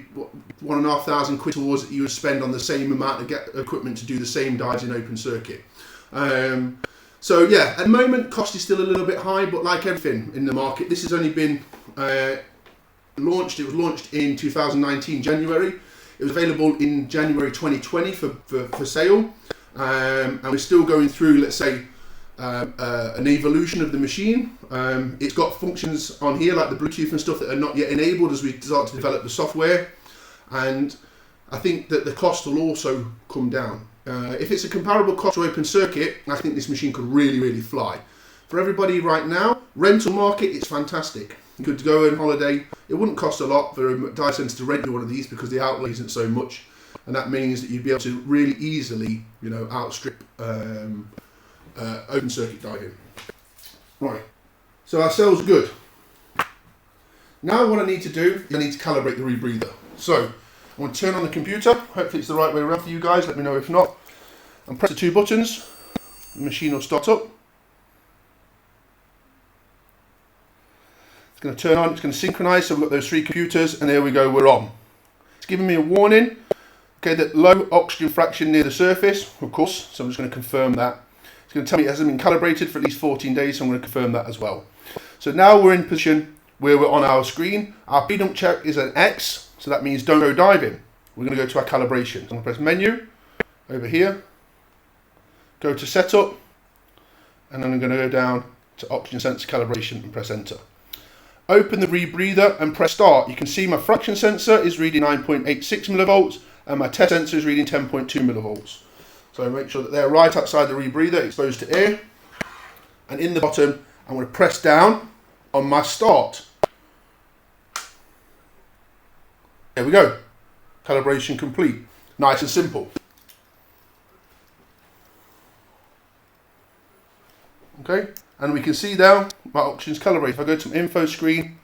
1,500 quid towards it you would spend on the same amount of equipment to do the same dives in open circuit. So yeah, at the moment cost is still a little bit high, but like everything in the market, this has only been launched. It was launched in 2019 January. It was available in January 2020 for sale, and we're still going through, let's say, an evolution of the machine. It's got functions on here like the Bluetooth and stuff that are not yet enabled as we start to develop the software, and I think that the cost will also come down. If it's a comparable cost to open circuit, I think this machine could really fly. For everybody right now, rental market, it's fantastic. You could go on holiday. It wouldn't cost a lot for a dive centre to rent you one of these because the outlay isn't so much, and that means that you'd be able to really easily, you know, outstrip open circuit diving. Right, so our cell's good. Now what I need to do is I need to calibrate the rebreather. So I want to turn on the computer. Hopefully it's the right way around for you guys. Let me know if not. And press the 2 buttons. The machine will start up. It's going to turn on. It's going to synchronize. So we've got those 3 computers, and there we go. We're on. It's giving me a warning. Okay, that low oxygen fraction near the surface, of course. So I'm just going to confirm that. It's going to tell me it hasn't been calibrated for at least 14 days. So I'm going to confirm that as well. So now we're in position where we're on our screen. Our pre-dump check is an X. So that means don't go diving. We're going to go to our calibration. So I'm going to press menu over here, go to setup, and then I'm going to go down to oxygen sensor calibration and press enter. Open the rebreather and press start. You can see my fraction sensor is reading 9.86 millivolts and my test sensor is reading 10.2 millivolts. So make sure that they're right outside the rebreather, exposed to air. And in the bottom, I'm going to press down on my start. There we go. Calibration complete. Nice and simple. Okay, and we can see now my oxygen's calibrated. If I go to my info screen,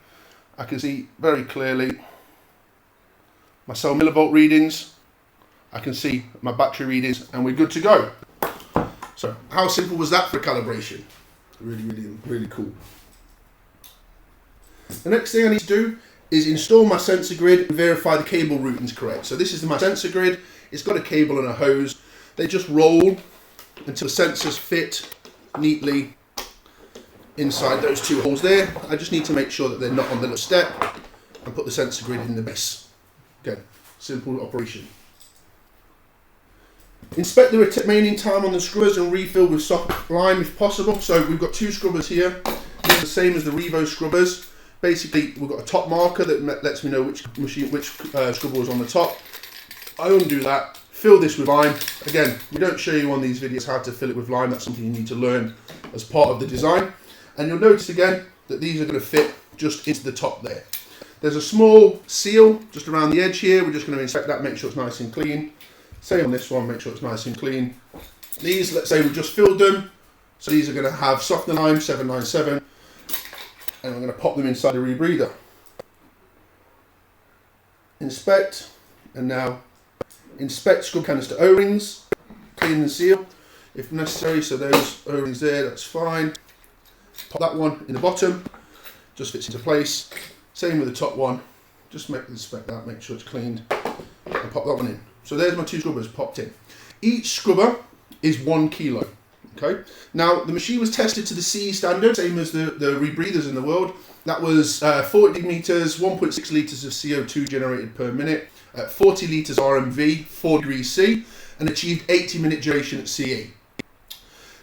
I can see very clearly my cell millivolt readings. I can see my battery readings, and we're good to go. So how simple was that for calibration? Really cool. The next thing I need to do is install my sensor grid and verify the cable routing is correct. So this is my sensor grid. It's got a cable and a hose. They just roll until the sensors fit neatly inside those 2 holes there. I just need to make sure that they're not on the little step and put the sensor grid in the base. Again, simple operation. Inspect the remaining time on the scrubbers and refill with soft lime if possible. So we've got 2 scrubbers here. They're the same as the Revo scrubbers. Basically, we've got a top marker that lets me know which scrubber was on the top. I undo that, fill this with lime. Again, we don't show you on these videos how to fill it with lime. That's something you need to learn as part of the design. And you'll notice again that these are going to fit just into the top there. There's a small seal just around the edge here. We're just going to inspect that, make sure it's nice and clean. Same on this one, make sure it's nice and clean. These, let's say we just filled them. So these are going to have softener lime 797. And I'm going to pop them inside the rebreather. Inspect, and now inspect scrub canister O-rings, clean and seal if necessary. So those O-rings there, that's fine. Pop that one in the bottom, just fits into place. Same with the top one, just inspect that, make sure it's cleaned, and pop that one in. So there's my 2 scrubbers popped in. Each scrubber is 1 kilo. Okay. Now the machine was tested to the CE standard, same as the rebreathers in the world. That was 40 meters, 1.6 liters of CO2 generated per minute, at 40 liters RMV, 4 degrees C, and achieved 80-minute duration at CE.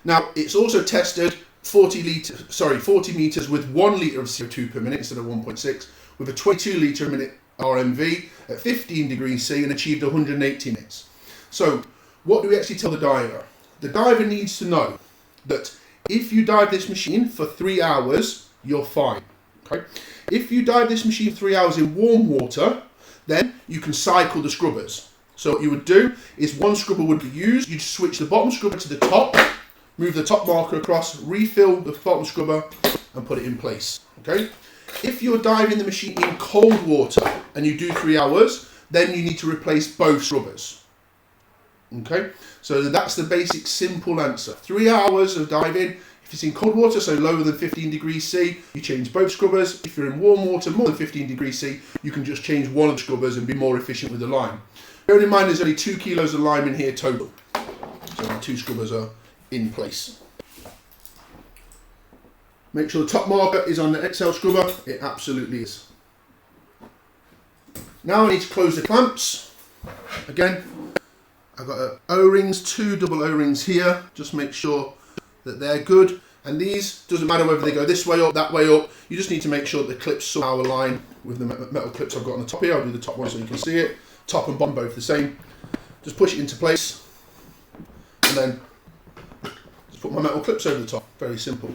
Now it's also tested 40 meters with 1 liter of CO2 per minute instead of 1.6, with a 22 liter a minute RMV at 15 degrees C, and achieved 180 minutes. So what do we actually tell the diver? The diver needs to know that if you dive this machine for 3 hours, you're fine. Okay? If you dive this machine for 3 hours in warm water, then you can cycle the scrubbers. So what you would do is 1 scrubber would be used, you'd switch the bottom scrubber to the top, move the top marker across, refill the bottom scrubber, and put it in place. Okay? If you're diving the machine in cold water and you do 3 hours, then you need to replace both scrubbers. Okay, so that's the basic simple answer. 3 hours of diving. If it's in cold water, so lower than 15 degrees C, you change both scrubbers. If you're in warm water, more than 15 degrees C, you can just change one of the scrubbers and be more efficient with the lime. Bearing in mind there's only 2 kilos of lime in here total. So our 2 scrubbers are in place. Make sure the top marker is on the XL scrubber. It absolutely is. Now I need to close the clamps. Again, I've got O-rings, 2 double O-rings here. Just make sure that they're good. And these, doesn't matter whether they go this way up, that way up, you just need to make sure that the clips somehow align with the metal clips I've got on the top here. I'll do the top one so you can see it. Top and bottom both the same. Just push it into place, and then just put my metal clips over the top. Very simple.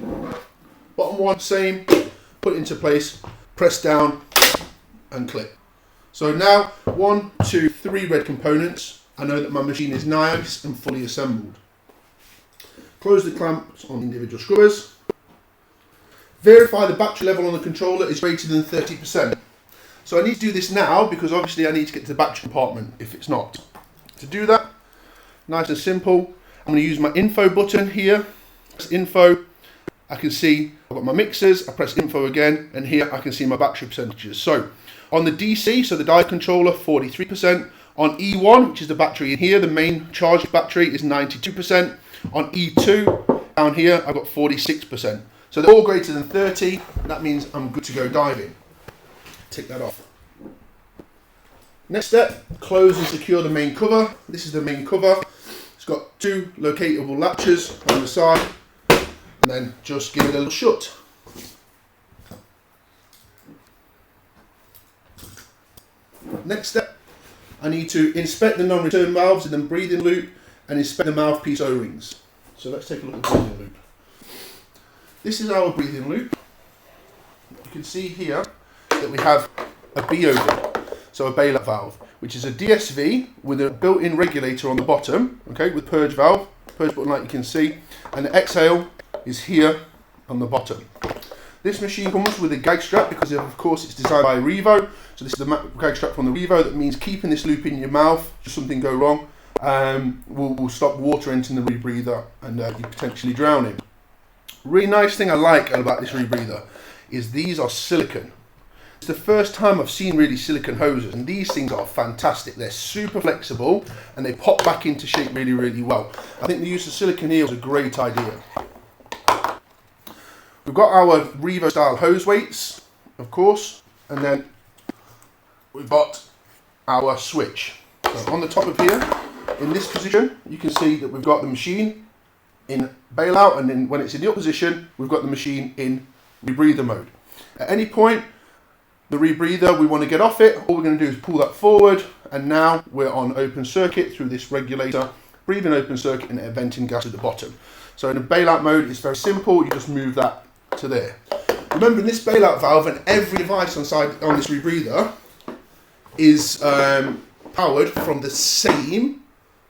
Bottom one, same, put it into place, press down, and clip. So now, 1, 2, 3 red components. I know that my machine is nice and fully assembled. Close the clamps on individual scrubbers. Verify the battery level on the controller is greater than 30%. So I need to do this now because obviously I need to get to the battery compartment if it's not. To do that, nice and simple, I'm going to use my info button here. Press info. I can see I've got my mixers. I press info again, and here I can see my battery percentages. So on the DC, so the diode controller, 43%. On E1, which is the battery in here, the main charged battery is 92%. On E2, down here, I've got 46%. So they're all greater than 30. That means I'm good to go diving. Take that off. Next step, close and secure the main cover. This is the main cover. It's got 2 locatable latches on the side, and then just give it a little shut. Next step, I need to inspect the non-return valves in the breathing loop and inspect the mouthpiece O-rings. So let's take a look at the breathing loop. This is our breathing loop. You can see here that we have a BOV, so a bailout valve, which is a DSV with a built-in regulator on the bottom, okay, with purge valve, purge button like you can see, and the exhale is here on the bottom. This machine comes with a gag strap because of course it's designed by Revo. So this is the gag strap from the Revo. That means keeping this loop in your mouth, should something go wrong, will stop water entering the rebreather and you potentially drowning. Really nice thing I like about this rebreather is these are silicone. It's the first time I've seen really silicone hoses, and these things are fantastic. They're super flexible and they pop back into shape really, really well. I think the use of silicone here was a great idea. We've got our Revo style hose weights, of course, and then we've got our switch. So on the top of here, in this position, you can see that we've got the machine in bailout, and then when it's in the up position, we've got the machine in rebreather mode. At any point, the rebreather, we want to get off it, all we're going to do is pull that forward, and now we're on open circuit through this regulator, breathing open circuit and venting gas at the bottom. So in a bailout mode, it's very simple, you just move that to there. Remember, in this bailout valve and every device on this rebreather is powered from the same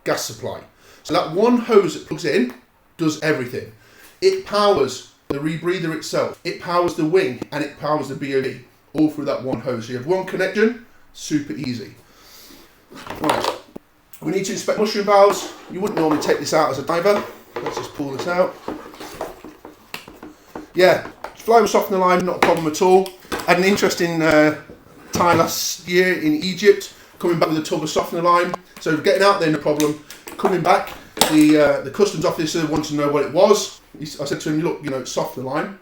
gas supply. So that one hose that plugs in does everything. It powers the rebreather itself, it powers the wing, and it powers the BOV, all through that one hose. So you have one connection, super easy. Right, we need to inspect mushroom valves. You wouldn't normally take this out as a diver. Let's just pull this out. Yeah, fly with softener line, not a problem at all. I had an interesting time last year in Egypt, coming back with a tub of softener line. So getting out there, no problem. Coming back, the customs officer wanted to know what it was. I said to him, look, it's softener line.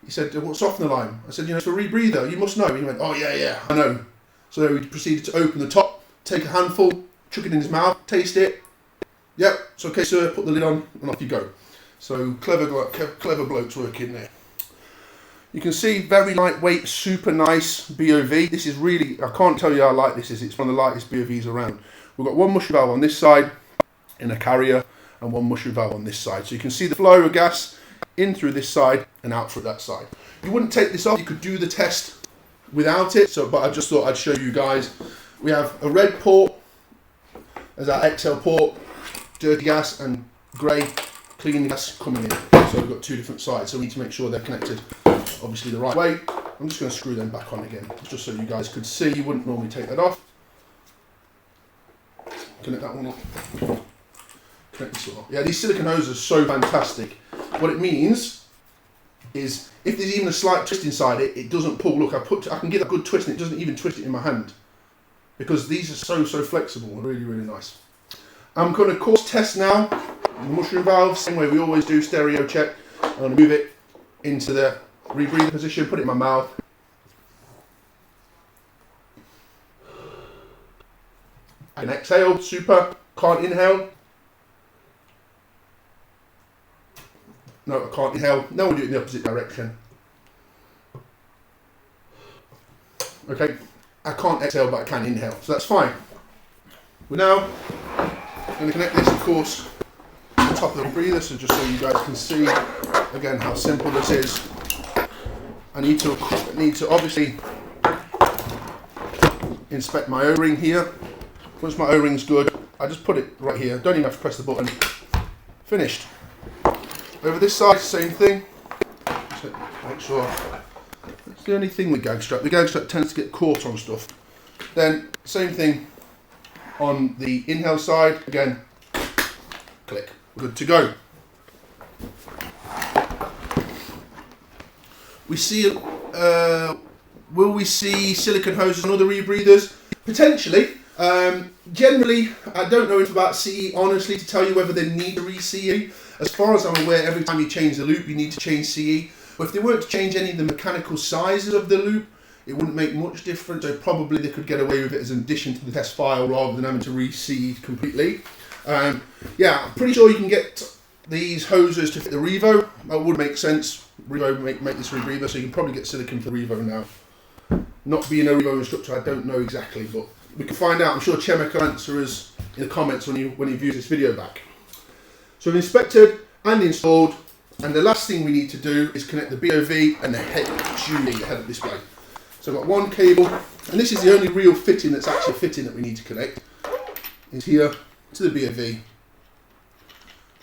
He said, what's softener line? I said, it's for rebreather, you must know. And he went, oh yeah, I know. So he proceeded to open the top, take a handful, chuck it in his mouth, taste it. Yep, it's okay sir, put the lid on and off you go. So clever blokes working there. You can see very lightweight, super nice BOV. This is really, I can't tell you how light this is. It's one of the lightest BOVs around. We've got one mushroom valve on this side in a carrier and one mushroom valve on this side. So you can see the flow of gas in through this side and out through that side. You wouldn't take this off. You could do the test without it. But I just thought I'd show you guys. We have a red port as our exhale port, dirty gas, and grey clean gas coming in. So we've got 2 different sides. So we need to make sure they're connected obviously the right way. I'm just going to screw them back on again, just so you guys could see. You wouldn't normally take that off. Connect that one up. Connect this one up. Yeah, these silicone hoses are so fantastic. What it means is if there's even a slight twist inside it, it doesn't pull. Look, I can get a good twist and it doesn't even twist it in my hand, because these are so flexible. Really, really nice. I'm going to course test now the mushroom valve, same way we always do, stereo check. I'm going to move it into the rebreather position, put it in my mouth. And exhale, super, can't inhale. No, I can't inhale. Now we'll do it in the opposite direction. Okay, I can't exhale, but I can inhale, so that's fine. We're now going to connect this, of course, to the top of the breather, so just so you guys can see again how simple this is. I need to obviously inspect my O-ring here. Once my O-ring's good, I just put it right here. Don't even have to press the button. Finished. Over this side, same thing. Just make sure. That's the only thing with gag strap. The gag strap tends to get caught on stuff. Then same thing on the inhale side. Again, click. Good to go. We see, will we see silicone hoses and other rebreathers? Potentially. Generally, I don't know enough about CE, honestly, to tell you whether they need to re-CE. As far as I'm aware, every time you change the loop, you need to change CE. But if they weren't to change any of the mechanical sizes of the loop, it wouldn't make much difference. So probably they could get away with it as an addition to the test file rather than having to re-CE completely. Yeah, I'm pretty sure you can get these hoses to fit the Revo. That would make sense. Revo make this rebreather, so you can probably get silicone for the Revo now. Not being a Revo instructor, I don't know exactly, but we can find out. I'm sure Chemek will answer us in the comments when he views this video back. So we've inspected and installed, and the last thing we need to do is connect the BOV and the HUD, the head-up display. So I've got one cable, and this is the only real fitting that's actually fitting that we need to connect. Is here to the BOV.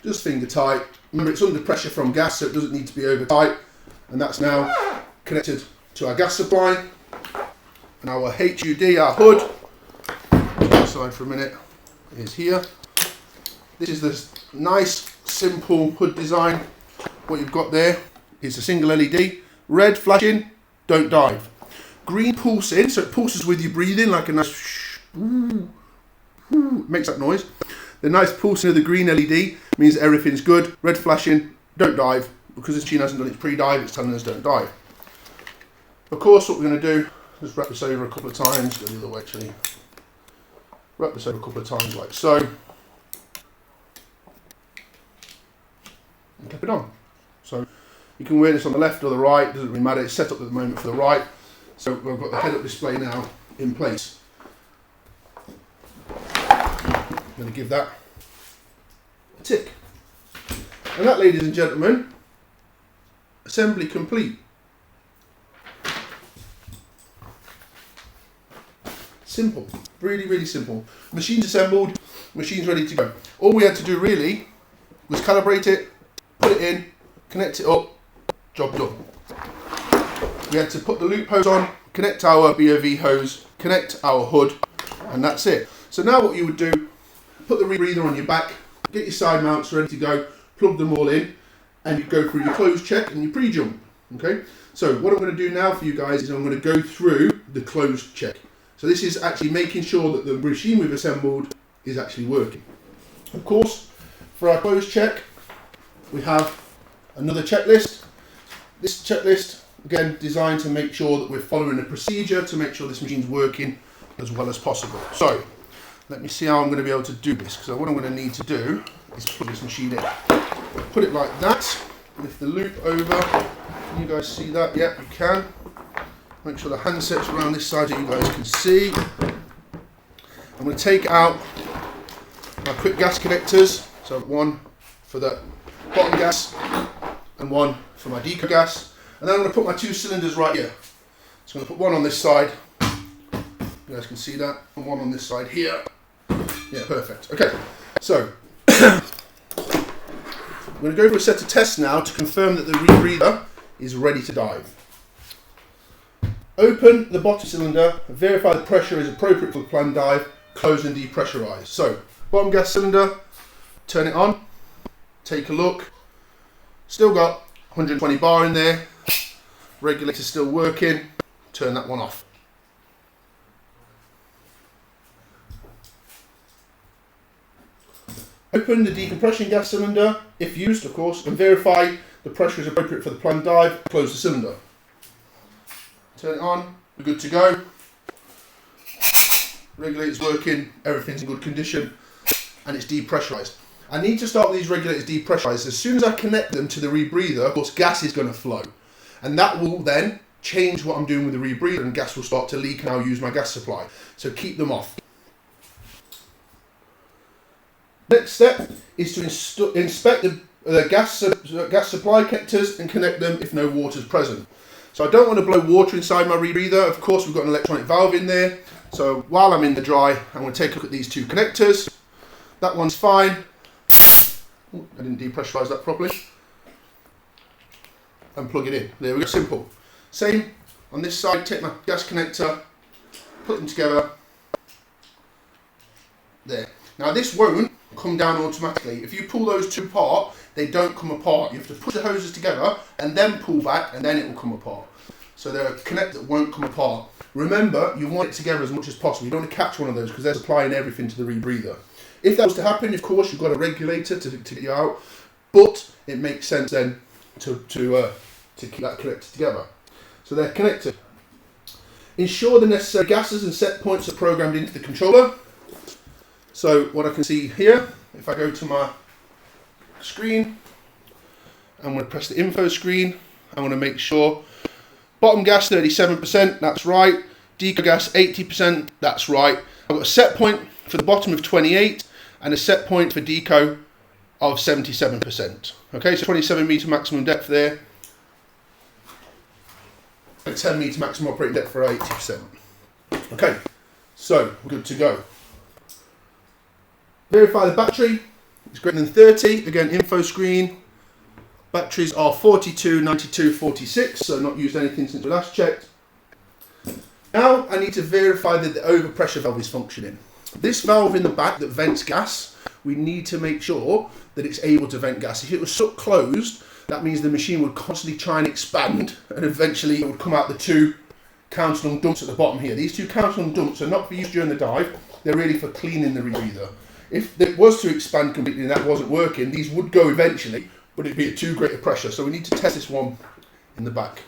Just finger tight. Remember, it's under pressure from gas, so it doesn't need to be over tight. And that's now connected to our gas supply. And our HUD, our hood, aside for a minute, is here. This is this nice, simple hood design. What you've got there is a single LED. Red flashing, don't dive. Green pulsing, so it pulses with you breathing like a nice makes that noise. The nice pulsing of the green LED means everything's good. Red flashing, don't dive. Because this machine hasn't done its pre-dive, it's telling us don't dive. Of course, what we're going to do, just wrap this over a couple of times, go the other way actually. Wrap this over a couple of times like so. And clip it on. So you can wear this on the left or the right, doesn't really matter, it's set up at the moment for the right. So we've got the head-up display now in place. I'm going to give that a tick. And that, ladies and gentlemen, assembly complete. Simple, really, really simple. Machine's assembled, machine's ready to go. All we had to do really was calibrate it, put it in, connect it up, job done. We had to put the loop hose on, connect our BOV hose, connect our hood, and that's it. So now what you would do, put the rebreather on your back, get your side mounts ready to go, plug them all in, and you go through your close check and your pre-jump. Okay. So what I'm going to do now for you guys is I'm going to go through the close check. So this is actually making sure that the machine we've assembled is actually working. Of course, for our close check, we have another checklist. This checklist, again, designed to make sure that we're following a procedure to make sure this machine's working as well as possible. So let me see how I'm going to be able to do this, because what I'm going to need to do is put this machine in. Put it like that, lift the loop over. Can you guys see that? Yep, you can. Make sure the handset's around this side so you guys can see. I'm going to take out my quick gas connectors. So one for the bottom gas and one for my deco gas. And then I'm going to put my two cylinders right here. So I'm going to put one on this side. You guys can see that. And one on this side here. Yeah, perfect. Okay, so I'm going to go for a set of tests now to confirm that the rebreather is ready to dive. Open the bottom cylinder, verify the pressure is appropriate for the planned dive, close and depressurize. So, bottom gas cylinder, turn it on, take a look, still got 120 bar in there, regulator still working, turn that one off. Open the decompression gas cylinder, if used of course, and verify the pressure is appropriate for the planned dive, close the cylinder. Turn it on, we're good to go. Regulator's working, everything's in good condition, and it's depressurized. I need to start these regulators depressurized. As soon as I connect them to the rebreather, of course, gas is going to flow. And that will then change what I'm doing with the rebreather, and gas will start to leak, and I'll use my gas supply. So keep them off. Next step is to inspect the gas supply connectors and connect them if no water is present. So I don't want to blow water inside my rebreather. Of course, we've got an electronic valve in there. So while I'm in the dry, I'm going to take a look at these two connectors. That one's fine. Ooh, I didn't depressurize that properly. And plug it in. There we go, simple. Same on this side, take my gas connector, put them together. There. Now this won't come down automatically. If you pull those two apart, they don't come apart. You have to push the hoses together and then pull back, and then it will come apart. So they're a connector that won't come apart. Remember, you want it together as much as possible. You don't want to catch one of those because they're supplying everything to the rebreather. If that was to happen, of course, you've got a regulator to get you out, but it makes sense then to keep that connected together. So they're connected. Ensure the necessary gases and set points are programmed into the controller. So what I can see here, if I go to my screen, I'm going to press the info screen. I want to make sure bottom gas 37%, that's right. Deco gas 80%, that's right. I've got a set point for the bottom of 28 and a set point for deco of 77%. Okay, so 27 meter maximum depth there. And 10 meter maximum operating depth for 80%. Okay, so we're good to go. Verify the battery, it's greater than 30, again info screen. Batteries are 42, 92, 46, so not used anything since we last checked. Now I need to verify that the overpressure valve is functioning. This valve in the back that vents gas, we need to make sure that it's able to vent gas. If it was stuck closed, that means the machine would constantly try and expand, and eventually it would come out the two counter-lung dumps at the bottom here. These two counter-lung dumps are not for use during the dive, they're really for cleaning the rebreather. If it was to expand completely and that wasn't working, these would go eventually, but it'd be at too great a pressure. So we need to test this one in the back.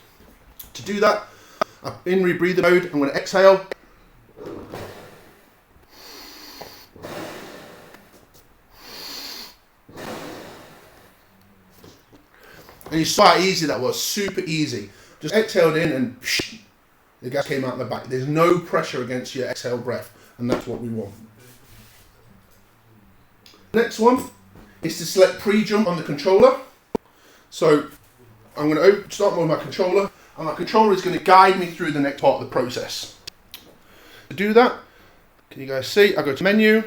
To do that, I'm in rebreather mode, I'm going to exhale. And you saw how easy that was, super easy. Just exhaled in and the gas came out the back. There's no pressure against your exhale breath, and that's what we want. Next one is to select pre-jump on the controller. So I'm going to start with my controller, and my controller is going to guide me through the next part of the process. To do that, can you guys see? I go to menu,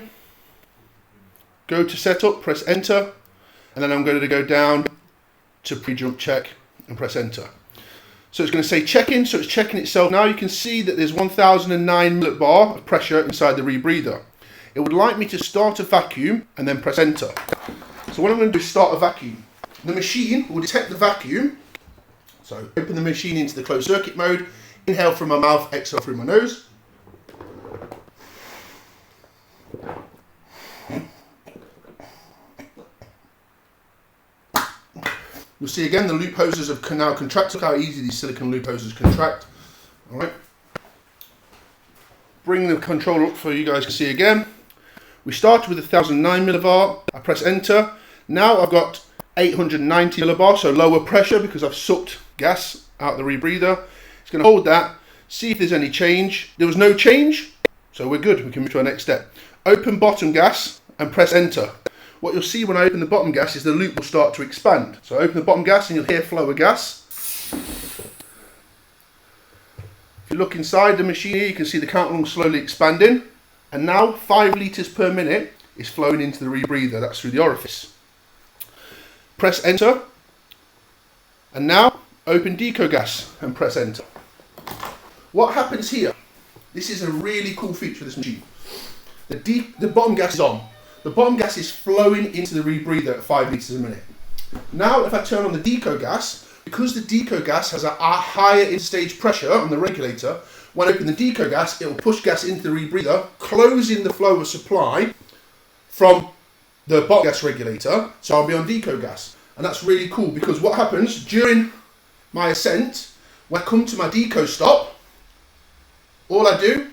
go to setup, press enter, and then I'm going to go down to pre-jump check and press enter. So it's going to say check in, so it's checking itself. Now you can see that there's 1009 millibar of pressure inside the rebreather. It would like me to start a vacuum and then press enter. So what I'm going to do is start a vacuum. The machine will detect the vacuum. So open the machine into the closed circuit mode, inhale from my mouth, exhale through my nose. You'll see again the loop hoses have now contracted. Look how easy these silicone loop hoses contract. All right. Bring the controller up so you guys can see again. We started with 1009 millibar. I press enter. Now I've got 890 millibar, so lower pressure because I've sucked gas out the rebreather. It's going to hold that, see if there's any change. There was no change, so we're good. We can move to our next step. Open bottom gas and press enter. What you'll see when I open the bottom gas is the loop will start to expand. So open the bottom gas and you'll hear flow of gas. If you look inside the machine here, you can see the counter-lung slowly expanding. And now 5 litres per minute is flowing into the rebreather. That's through the orifice. Press enter. And now open deco gas and press enter. What happens here? This is a really cool feature of this machine. The bottom gas is on. The bottom gas is flowing into the rebreather at 5 litres a minute. Now if I turn on the deco gas, because the deco gas has a higher interstage pressure on the regulator, when I open the deco gas, it will push gas into the rebreather, closing the flow of supply from the bottom gas regulator, so I'll be on deco gas. And that's really cool because what happens during my ascent, when I come to my deco stop, all I do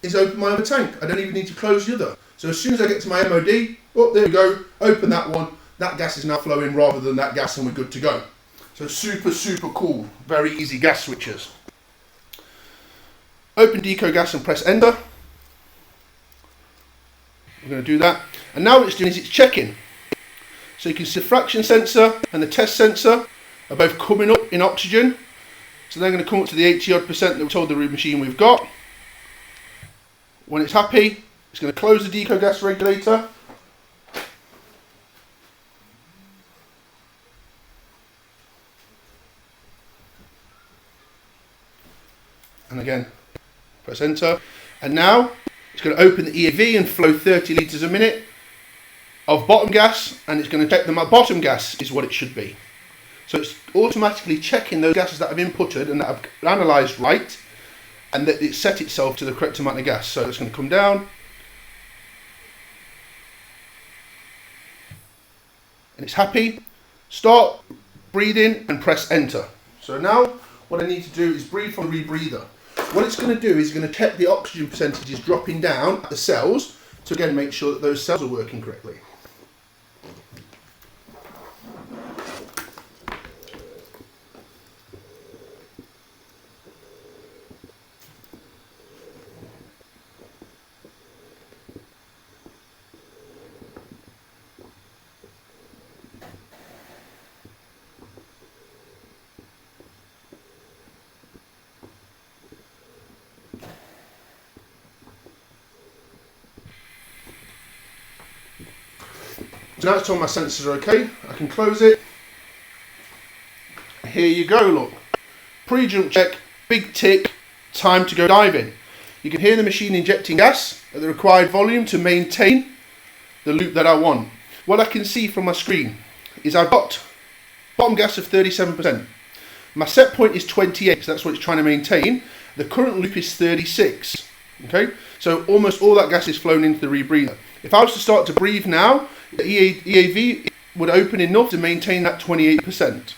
is open my other tank. I don't even need to close the other. So as soon as I get to my MOD, Oh, there we go. Open that one. That gas is now flowing rather than that gas, and we're good to go. So super, super cool. Very easy gas switches. Open deco gas and press enter. We're going to do that. And now what it's doing is it's checking. So you can see the fraction sensor and the test sensor are both coming up in oxygen. So they're going to come up to the 80% that we told the machine we've got. When it's happy, it's going to close the deco gas regulator. And again, press enter. And now it's going to open the EAV and flow 30 litres a minute of bottom gas, and it's going to check that my bottom gas is what it should be. So it's automatically checking those gases that I've inputted and that I've analysed right, and that it set itself to the correct amount of gas. So it's going to come down, and it's happy. Start breathing and press enter. So now what I need to do is breathe from the rebreather. What it's going to do is it's going to check the oxygen percentages dropping down at the cells to again make sure that those cells are working correctly. So now it's told my sensors are okay, I can close it. Here you go, look. Pre-jump check, big tick, time to go diving. You can hear the machine injecting gas at the required volume to maintain the loop that I want. What I can see from my screen is I've got bottom gas of 37%. My set point is 28, so that's what it's trying to maintain. The current loop is 36. Okay, so almost all that gas is flown into the rebreather. If I was to start to breathe now, the EAV would open enough to maintain that 28%.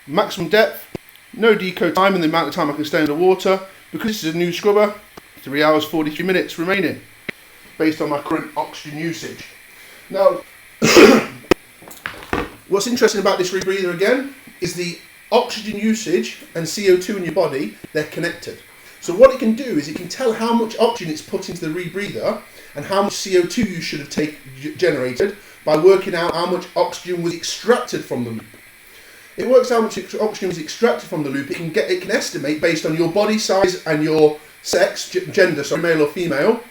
Maximum depth, no deco time and the amount of time I can stay underwater. Because this is a new scrubber, 3 hours 43 minutes remaining, based on my current oxygen usage. Now, what's interesting about this rebreather again, is the oxygen usage and CO2 in your body, they're connected. So what it can do is it can tell how much oxygen it's put into the rebreather and how much CO2 you should have generated by working out how much oxygen was extracted from the loop. It works out how much oxygen was extracted from the loop. It can estimate based on your body size and your sex, gender, so male or female,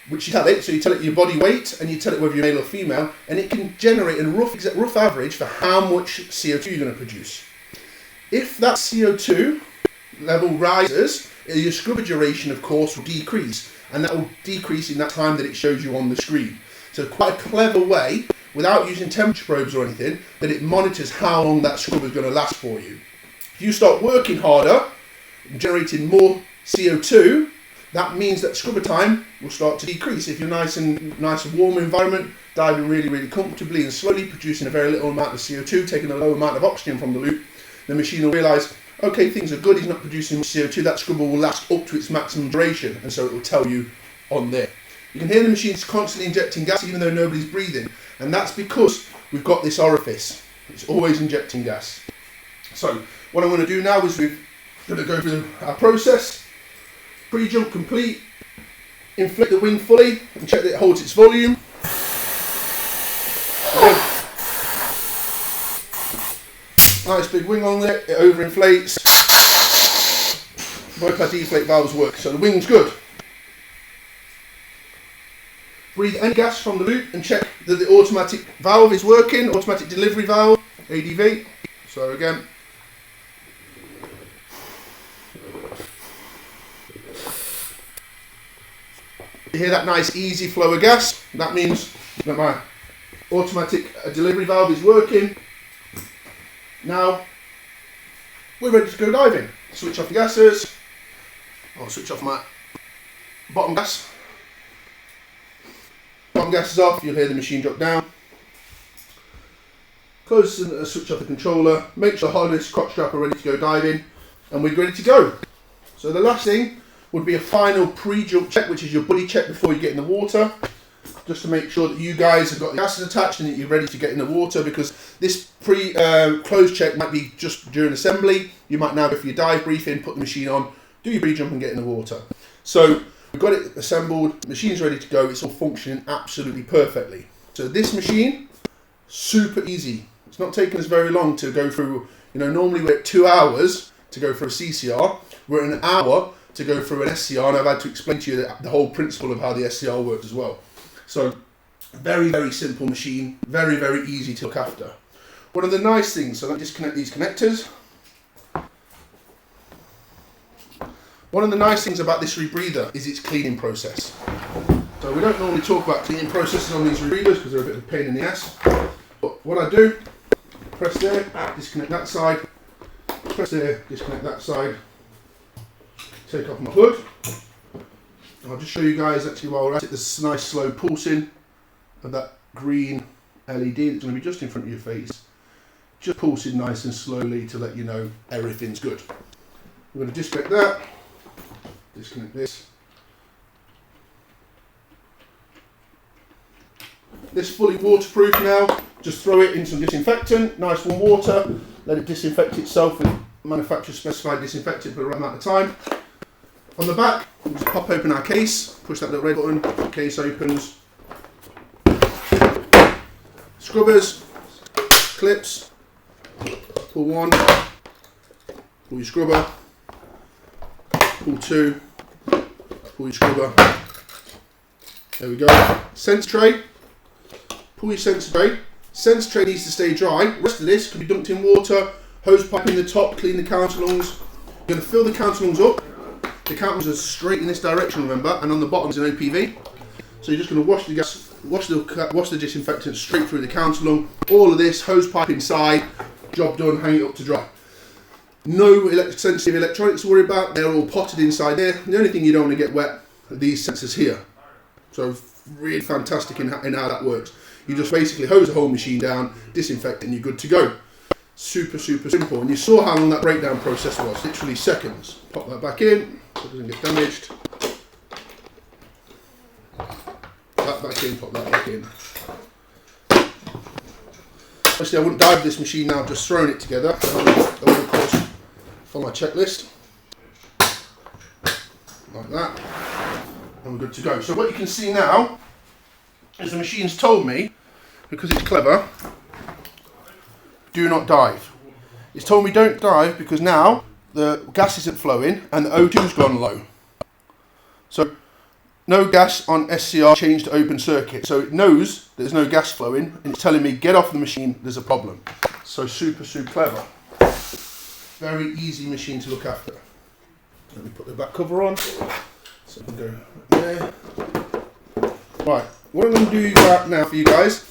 which you tell it. So you tell it your body weight and you tell it whether you're male or female, and it can generate a rough average for how much CO2 you're going to produce. If that CO2 level rises, your scrubber duration, of course, will decrease, and that will decrease in that time that it shows you on the screen. So quite a clever way, without using temperature probes or anything, that it monitors how long that scrubber is going to last for you. If you start working harder, generating more CO2, that means that scrubber time will start to decrease. If you're nice and warm environment, diving really, really comfortably and slowly, producing a very little amount of CO2, taking a low amount of oxygen from the loop, the machine will realise, okay, things are good, he's not producing much CO2, that scrubber will last up to its maximum duration, and so it will tell you on there. You can hear the machine's constantly injecting gas even though nobody's breathing, and that's because we've got this orifice. It's always injecting gas. So what I'm going to do now is we're going to go through our process. Pre-jump complete, inflate the wing fully and check that it holds its volume. Again, nice big wing on there, it overinflates. Both our deflate valves work, so the wing's good. Breathe any gas from the loop and check that the automatic valve is working, automatic delivery valve, ADV. So again, you hear that nice easy flow of gas. That means that my automatic delivery valve is working. Now we're ready to go diving. Switch off the gases. I'll switch off my bottom gas. Bottom gas is off, you'll hear the machine drop down. Close and switch off the controller. Make sure the harness, crotch strap are ready to go diving, and we're ready to go. So the last thing would be a final pre-jump check, which is your buddy check before you get in the water. just to make sure that you guys have got the gases attached and that you're ready to get in the water, because this close check might be just during assembly. You might now go for your dive briefing, put the machine on, do your pre-jump and get in the water. So we've got it assembled, machine's ready to go, it's all functioning absolutely perfectly. So this machine, super easy. It's not taken us very long to go through, normally we're at 2 hours to go for a CCR, we're at an hour to go through an SCR, and I've had to explain to you the whole principle of how the SCR works as well. So very, very simple machine, very, very easy to look after. One of the nice things, so let me disconnect these connectors. One of the nice things about this rebreather is its cleaning process. So we don't normally talk about cleaning processes on these rebreathers because they're a bit of a pain in the ass. But what I do, press there, disconnect that side, press there, disconnect that side, take off my hood. I'll just show you guys actually while we're at it, this nice slow pulsing of that green LED that's going to be just in front of your face. Just pulsing nice and slowly to let you know everything's good. We're going to disconnect that, disconnect this. This fully waterproof now, just throw it in some disinfectant, nice warm water, let it disinfect itself with manufacturer specified disinfectant for the right amount of time. On the back, we'll just pop open our case, push that little red button, the case opens. Scrubbers, clips, pull one, pull your scrubber, pull two, pull your scrubber. There we go. Sensor tray, pull your sensor tray. Sensor tray needs to stay dry. The rest of this can be dumped in water, hose pipe in the top, clean the counter lungs. You're going to fill the counter lungs up. The counter lungs are straight in this direction, remember, and on the bottom is an OPV. So you're just going to wash the disinfectant straight through the counter lung. All of this, hose pipe inside, job done, hang it up to dry. No sensitive electronics to worry about, they're all potted inside there. The only thing you don't want to get wet are these sensors here. So really fantastic in how that works. You just basically hose the whole machine down, disinfect it, and you're good to go. Super, super simple. And you saw how long that breakdown process was, literally seconds. Pop that back in, so it doesn't get damaged. That back in, pop that back in. Obviously I wouldn't dive this machine now, just throwing it together. I would of course follow my checklist. Like that. And we're good to go. So what you can see now is the machine's told me, because it's clever, do not dive. It's told me don't dive because now the gas isn't flowing and the O2's gone low. So no gas on SCR, changed to open circuit. So it knows there's no gas flowing and it's telling me get off the machine, there's a problem. So super, super clever. Very easy machine to look after. Let me put the back cover on. So we'll go there. Right, what I'm going to do now for you guys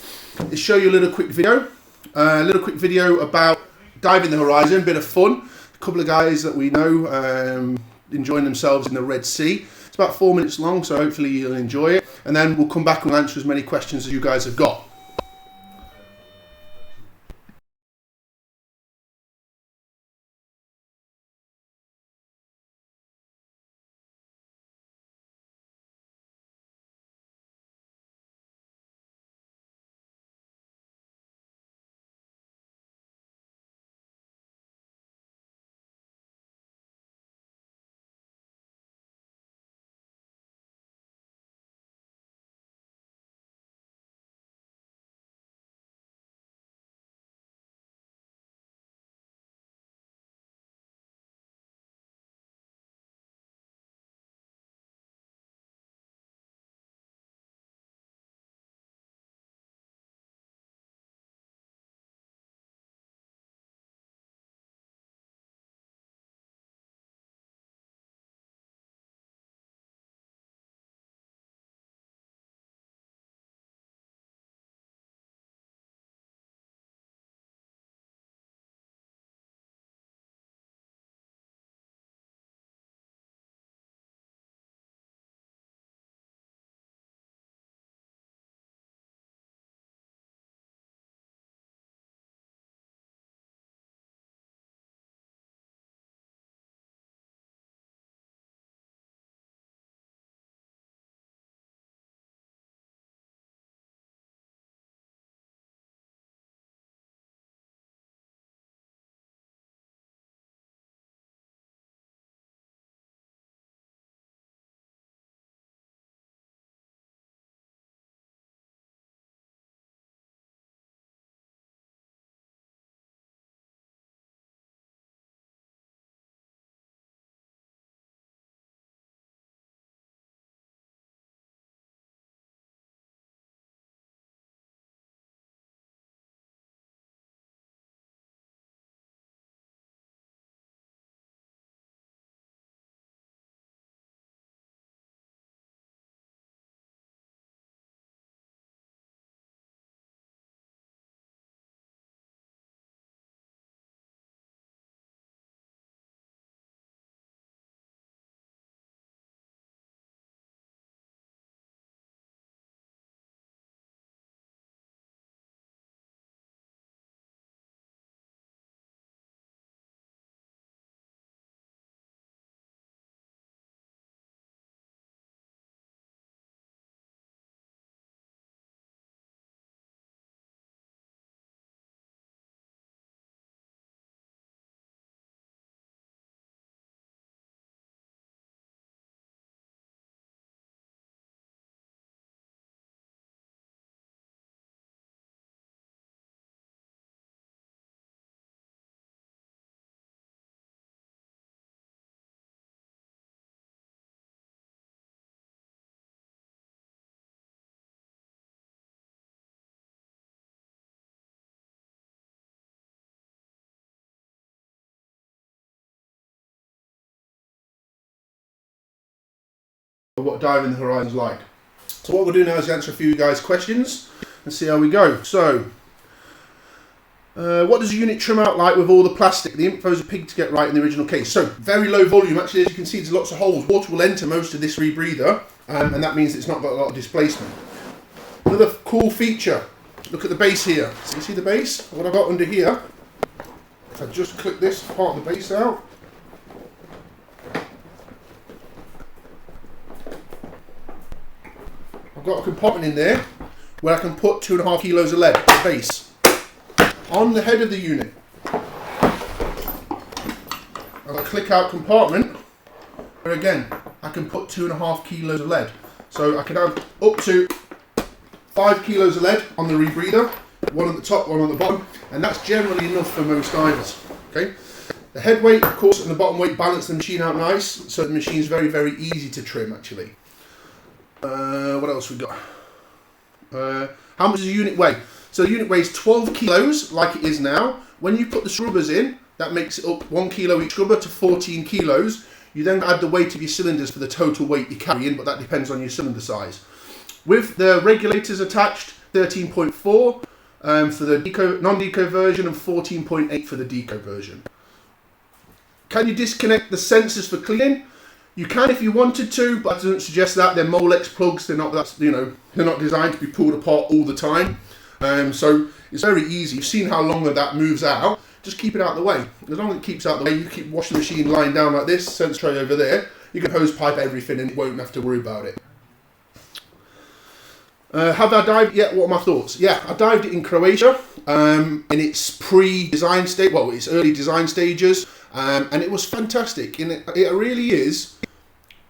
is show you a little quick video. About diving the Horizon, bit of fun. A couple of guys that we know enjoying themselves in the Red Sea. It's about 4 minutes long, so hopefully you'll enjoy it. And then we'll come back and answer as many questions as you guys have got. what diving the Horizon's like. So what we'll do now is answer a few guys' questions and see how we go. So, what does the unit trim out like with all the plastic? The info's a pig to get right in the original case. So, very low volume. Actually, as you can see, there's lots of holes. Water will enter most of this rebreather, and that means it's not got a lot of displacement. Another cool feature, look at the base here. So you see the base? What I've got under here, if I just click this part of the base out, I've got a compartment in there where I can put 2.5 kilos of lead base on the head of the unit. I'll click out compartment where again I can put 2.5 kilos of lead. So I can have up to 5 kilos of lead on the rebreather, one at the top, one on the bottom, and that's generally enough for most divers. Okay. The head weight, of course, and the bottom weight balance the machine out nice, so the machine's very, very easy to trim actually. What else we got? How much does the unit weigh? So the unit weighs 12 kilos, like it is now. When you put the scrubbers in, that makes it up 1 kilo each scrubber to 14 kilos. You then add the weight of your cylinders for the total weight you're carrying, but that depends on your cylinder size. With the regulators attached, 13.4 for the non-deco version and 14.8 for the deco version. Can you disconnect the sensors for cleaning? You can if you wanted to, but I don't suggest that. They're Molex plugs. They're not they're not designed to be pulled apart all the time. So it's very easy. You've seen how long that moves out. Just keep it out of the way. As long as it keeps out of the way, you keep washing the machine lying down like this, sense tray over there. You can hose pipe everything and you won't have to worry about it. Have I dived yet? What are my thoughts? Yeah, I dived it in Croatia in its pre-design state, well, its early design stages, and it was fantastic. And it really is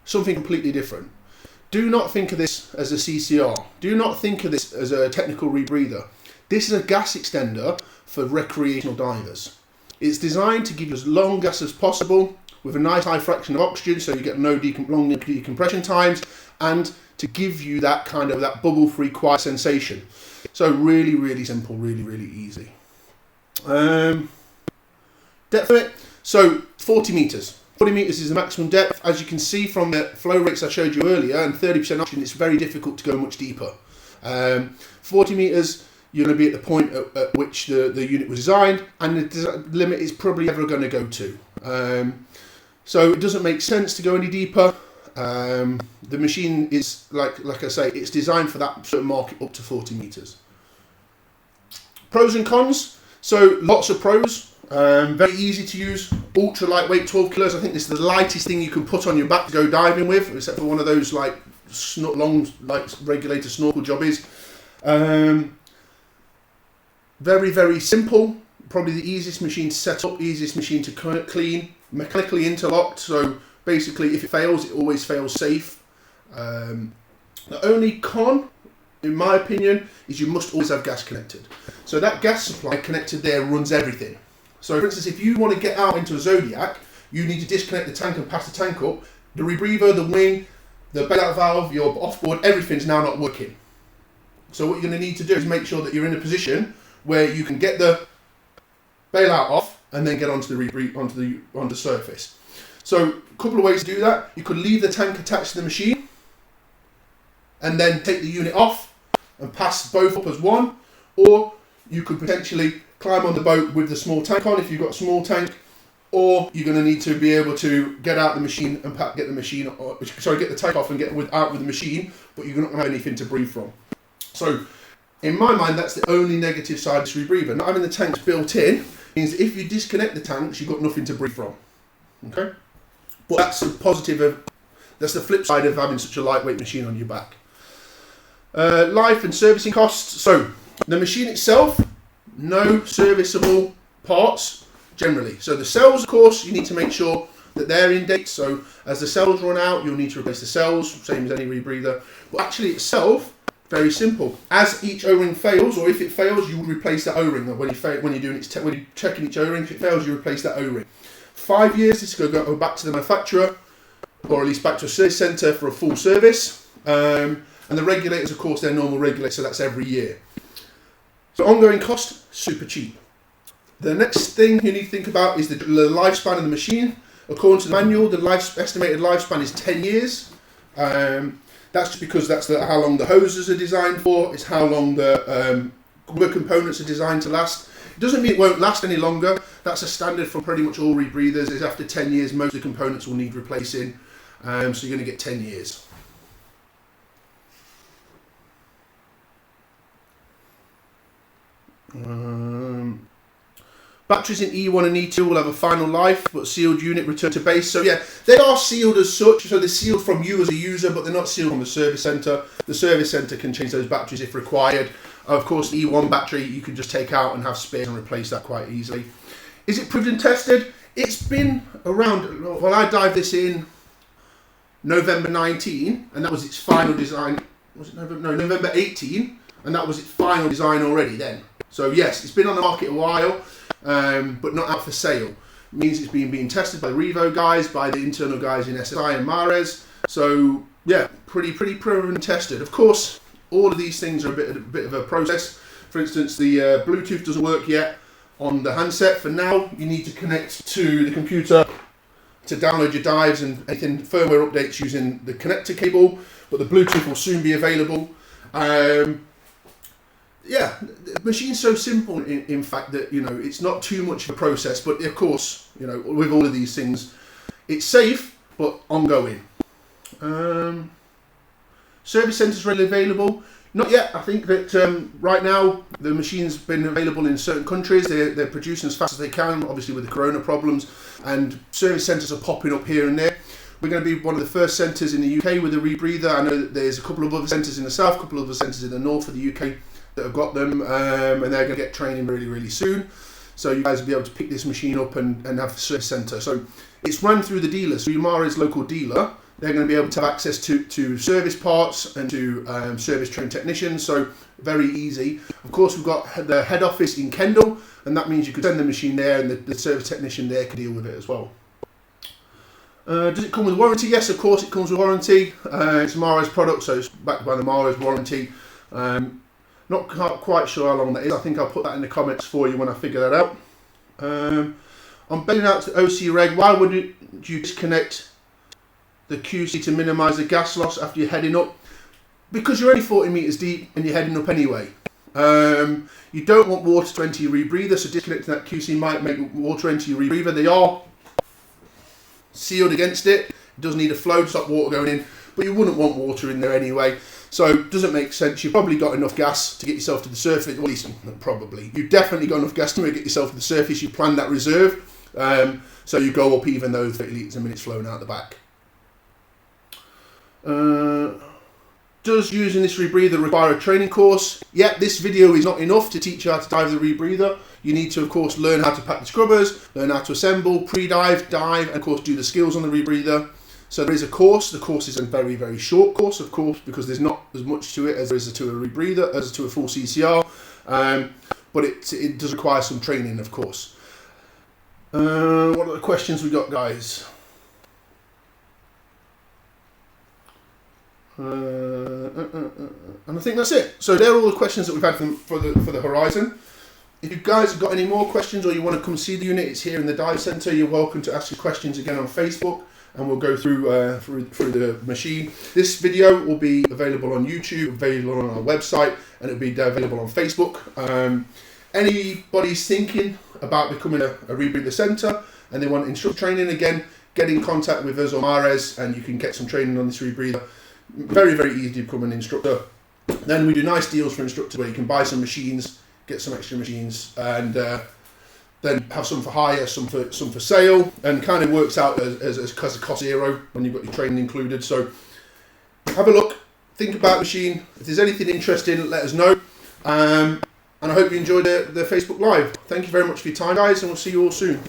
something completely different. Do not think of this as a CCR. Do not think of this as a technical rebreather. This is a gas extender for recreational divers. It's designed to give you as long gas as possible with a nice high fraction of oxygen, so you get no long decompression times, and to give you that kind of that bubble-free quiet sensation. So really, really simple, really, really easy. Depth of it, so 40 meters. 40 meters is the maximum depth. As you can see from the flow rates I showed you earlier, and 30% oxygen, it's very difficult to go much deeper. 40 meters, you're going to be at the point at which the unit was designed, and the limit is probably never going to go to. So it doesn't make sense to go any deeper. The machine is, like I say, it's designed for that certain market up to 40 meters. Pros and cons. So lots of pros. Very easy to use, ultra lightweight, 12 kilos. I think this is the lightest thing you can put on your back to go diving with, except for one of those like long, like regulator snorkel jobbies. Very, very simple. Probably the easiest machine to set up, easiest machine to clean, mechanically interlocked. So basically, if it fails, it always fails safe. The only con, in my opinion, is you must always have gas connected. So that gas supply connected there runs everything. So for instance, if you want to get out into a Zodiac, you need to disconnect the tank and pass the tank up. The rebreather, the wing, the bailout valve, your offboard, everything's now not working. So what you're going to need to do is make sure that you're in a position where you can get the bailout off and then get onto the onto the surface. So a couple of ways to do that. You could leave the tank attached to the machine and then take the unit off and pass both up as one, or you could potentially climb on the boat with the small tank on if you've got a small tank, or you're going to need to be able to get out the machine and get the tank off and get out with the machine, but you're not going to have anything to breathe from. So in my mind, that's the only negative side of this rebreather. Not having the tanks built in means that if you disconnect the tanks, you've got nothing to breathe from. Okay, but that's the positive that's the flip side of having such a lightweight machine on your back. Life and servicing costs. So the machine itself, no serviceable parts generally. So the cells, of course, you need to make sure that they're in date. So as the cells run out, you'll need to replace the cells, same as any rebreather. But actually itself, very simple. As each O-ring fails, or if it fails, you would replace that O-ring. When you're checking each O-ring, if it fails, you replace that O-ring. 5 years, this is going to go back to the manufacturer, or at least back to a service centre for a full service. And the regulators, of course, they're normal regulators, so that's every year. So ongoing cost, super cheap. The next thing you need to think about is the lifespan of the machine. According to the manual, the estimated lifespan is 10 years. That's just because that's how long the hoses are designed for. It's how long the rubber components are designed to last. It doesn't mean it won't last any longer. That's a standard for pretty much all rebreathers. Is after 10 years, most of the components will need replacing. So you're going to get 10 years. Batteries in E1 and E2 will have a final life, but sealed unit return to base. So yeah, they are sealed as such, so they're sealed from you as a user, but they're not sealed from the service centre. The service centre can change those batteries if required. Of course, the E1 battery you can just take out and have spares and replace that quite easily. Is it proved and tested? It's been around, well, I dived this in November 19, and that was its final design. Was it November? No, November 18, and that was its final design already then. So yes, it's been on the market a while. But not out for sale. It means it's being tested by the Revo guys, by the internal guys in SSI and Mares. So yeah, pretty proven and tested. Of course, all of these things are a bit of a process. For instance, the Bluetooth doesn't work yet on the handset. For now, you need to connect to the computer to download your dives and anything firmware updates using the connector cable. But the Bluetooth will soon be available. Yeah, the machine's so simple in fact that, you know, it's not too much of a process, but of course, you know, with all of these things, it's safe, but ongoing. Service centres readily available? Not yet. I think that right now the machine's been available in certain countries. They're producing as fast as they can, obviously with the corona problems, and service centres are popping up here and there. We're going to be one of the first centres in the UK with a rebreather. I know that there's a couple of other centres in the south, a couple of other centres in the north of the UK that have got them, and they're going to get training really soon. So you guys will be able to pick this machine up and have a service centre. So it's run through the dealer. So Yamaha's local dealer, they're going to be able to have access to service parts and to service trained technicians. So very easy. Of course, we've got the head office in Kendal, and that means you could send the machine there, and the service technician there can deal with it as well. Does it come with warranty? Yes, of course it comes with warranty. It's a Mares product, so it's backed by the Mares warranty. Not quite sure how long that is. I think I'll put that in the comments for you when I figure that out. I'm bedding out to OC reg. Why would you disconnect the QC to minimise the gas loss after you're heading up? Because you're only 40 metres deep and you're heading up anyway. You don't want water to enter your rebreather, so disconnecting that QC might make water enter your rebreather. They are sealed against it. It does need a flow to stop water going in, but you wouldn't want water in there anyway. So it doesn't make sense. You've probably got enough gas to get yourself to the surface. At least, probably. You've definitely got enough gas to get yourself to the surface. You plan that reserve. So you go up even though 30 litres a minute's flowing out the back. Does using this rebreather require a training course? Yeah, this video is not enough to teach you how to dive the rebreather. You need to, of course, learn how to pack the scrubbers, learn how to assemble, pre-dive, dive, and of course do the skills on the rebreather. So there is a course. The course is a very short course, of course, because there's not as much to it as there is to a rebreather, as to a full CCR. But it does require some training, of course. What are the questions we got, guys? And I think that's it. So they're all the questions that we've had for the Horizon. If you guys have got any more questions or you want to come see the unit, it's here in the dive centre. You're welcome to ask your questions again on Facebook, and we'll go through the machine. This video will be available on YouTube, available on our website, and it'll be available on Facebook. Anybody's thinking about becoming a rebreather centre and they want instructor training, again, get in contact with us or Mares, and you can get some training on this rebreather. Very easy to become an instructor. Then we do nice deals for instructors where you can buy some machines, get some extra machines, and then have some for hire, some for sale, and kind of works out as a cost zero when you've got your training included. So have a look, think about the machine. If there's anything interesting, let us know. And I hope you enjoyed the Facebook Live. Thank you very much for your time, guys, and we'll see you all soon.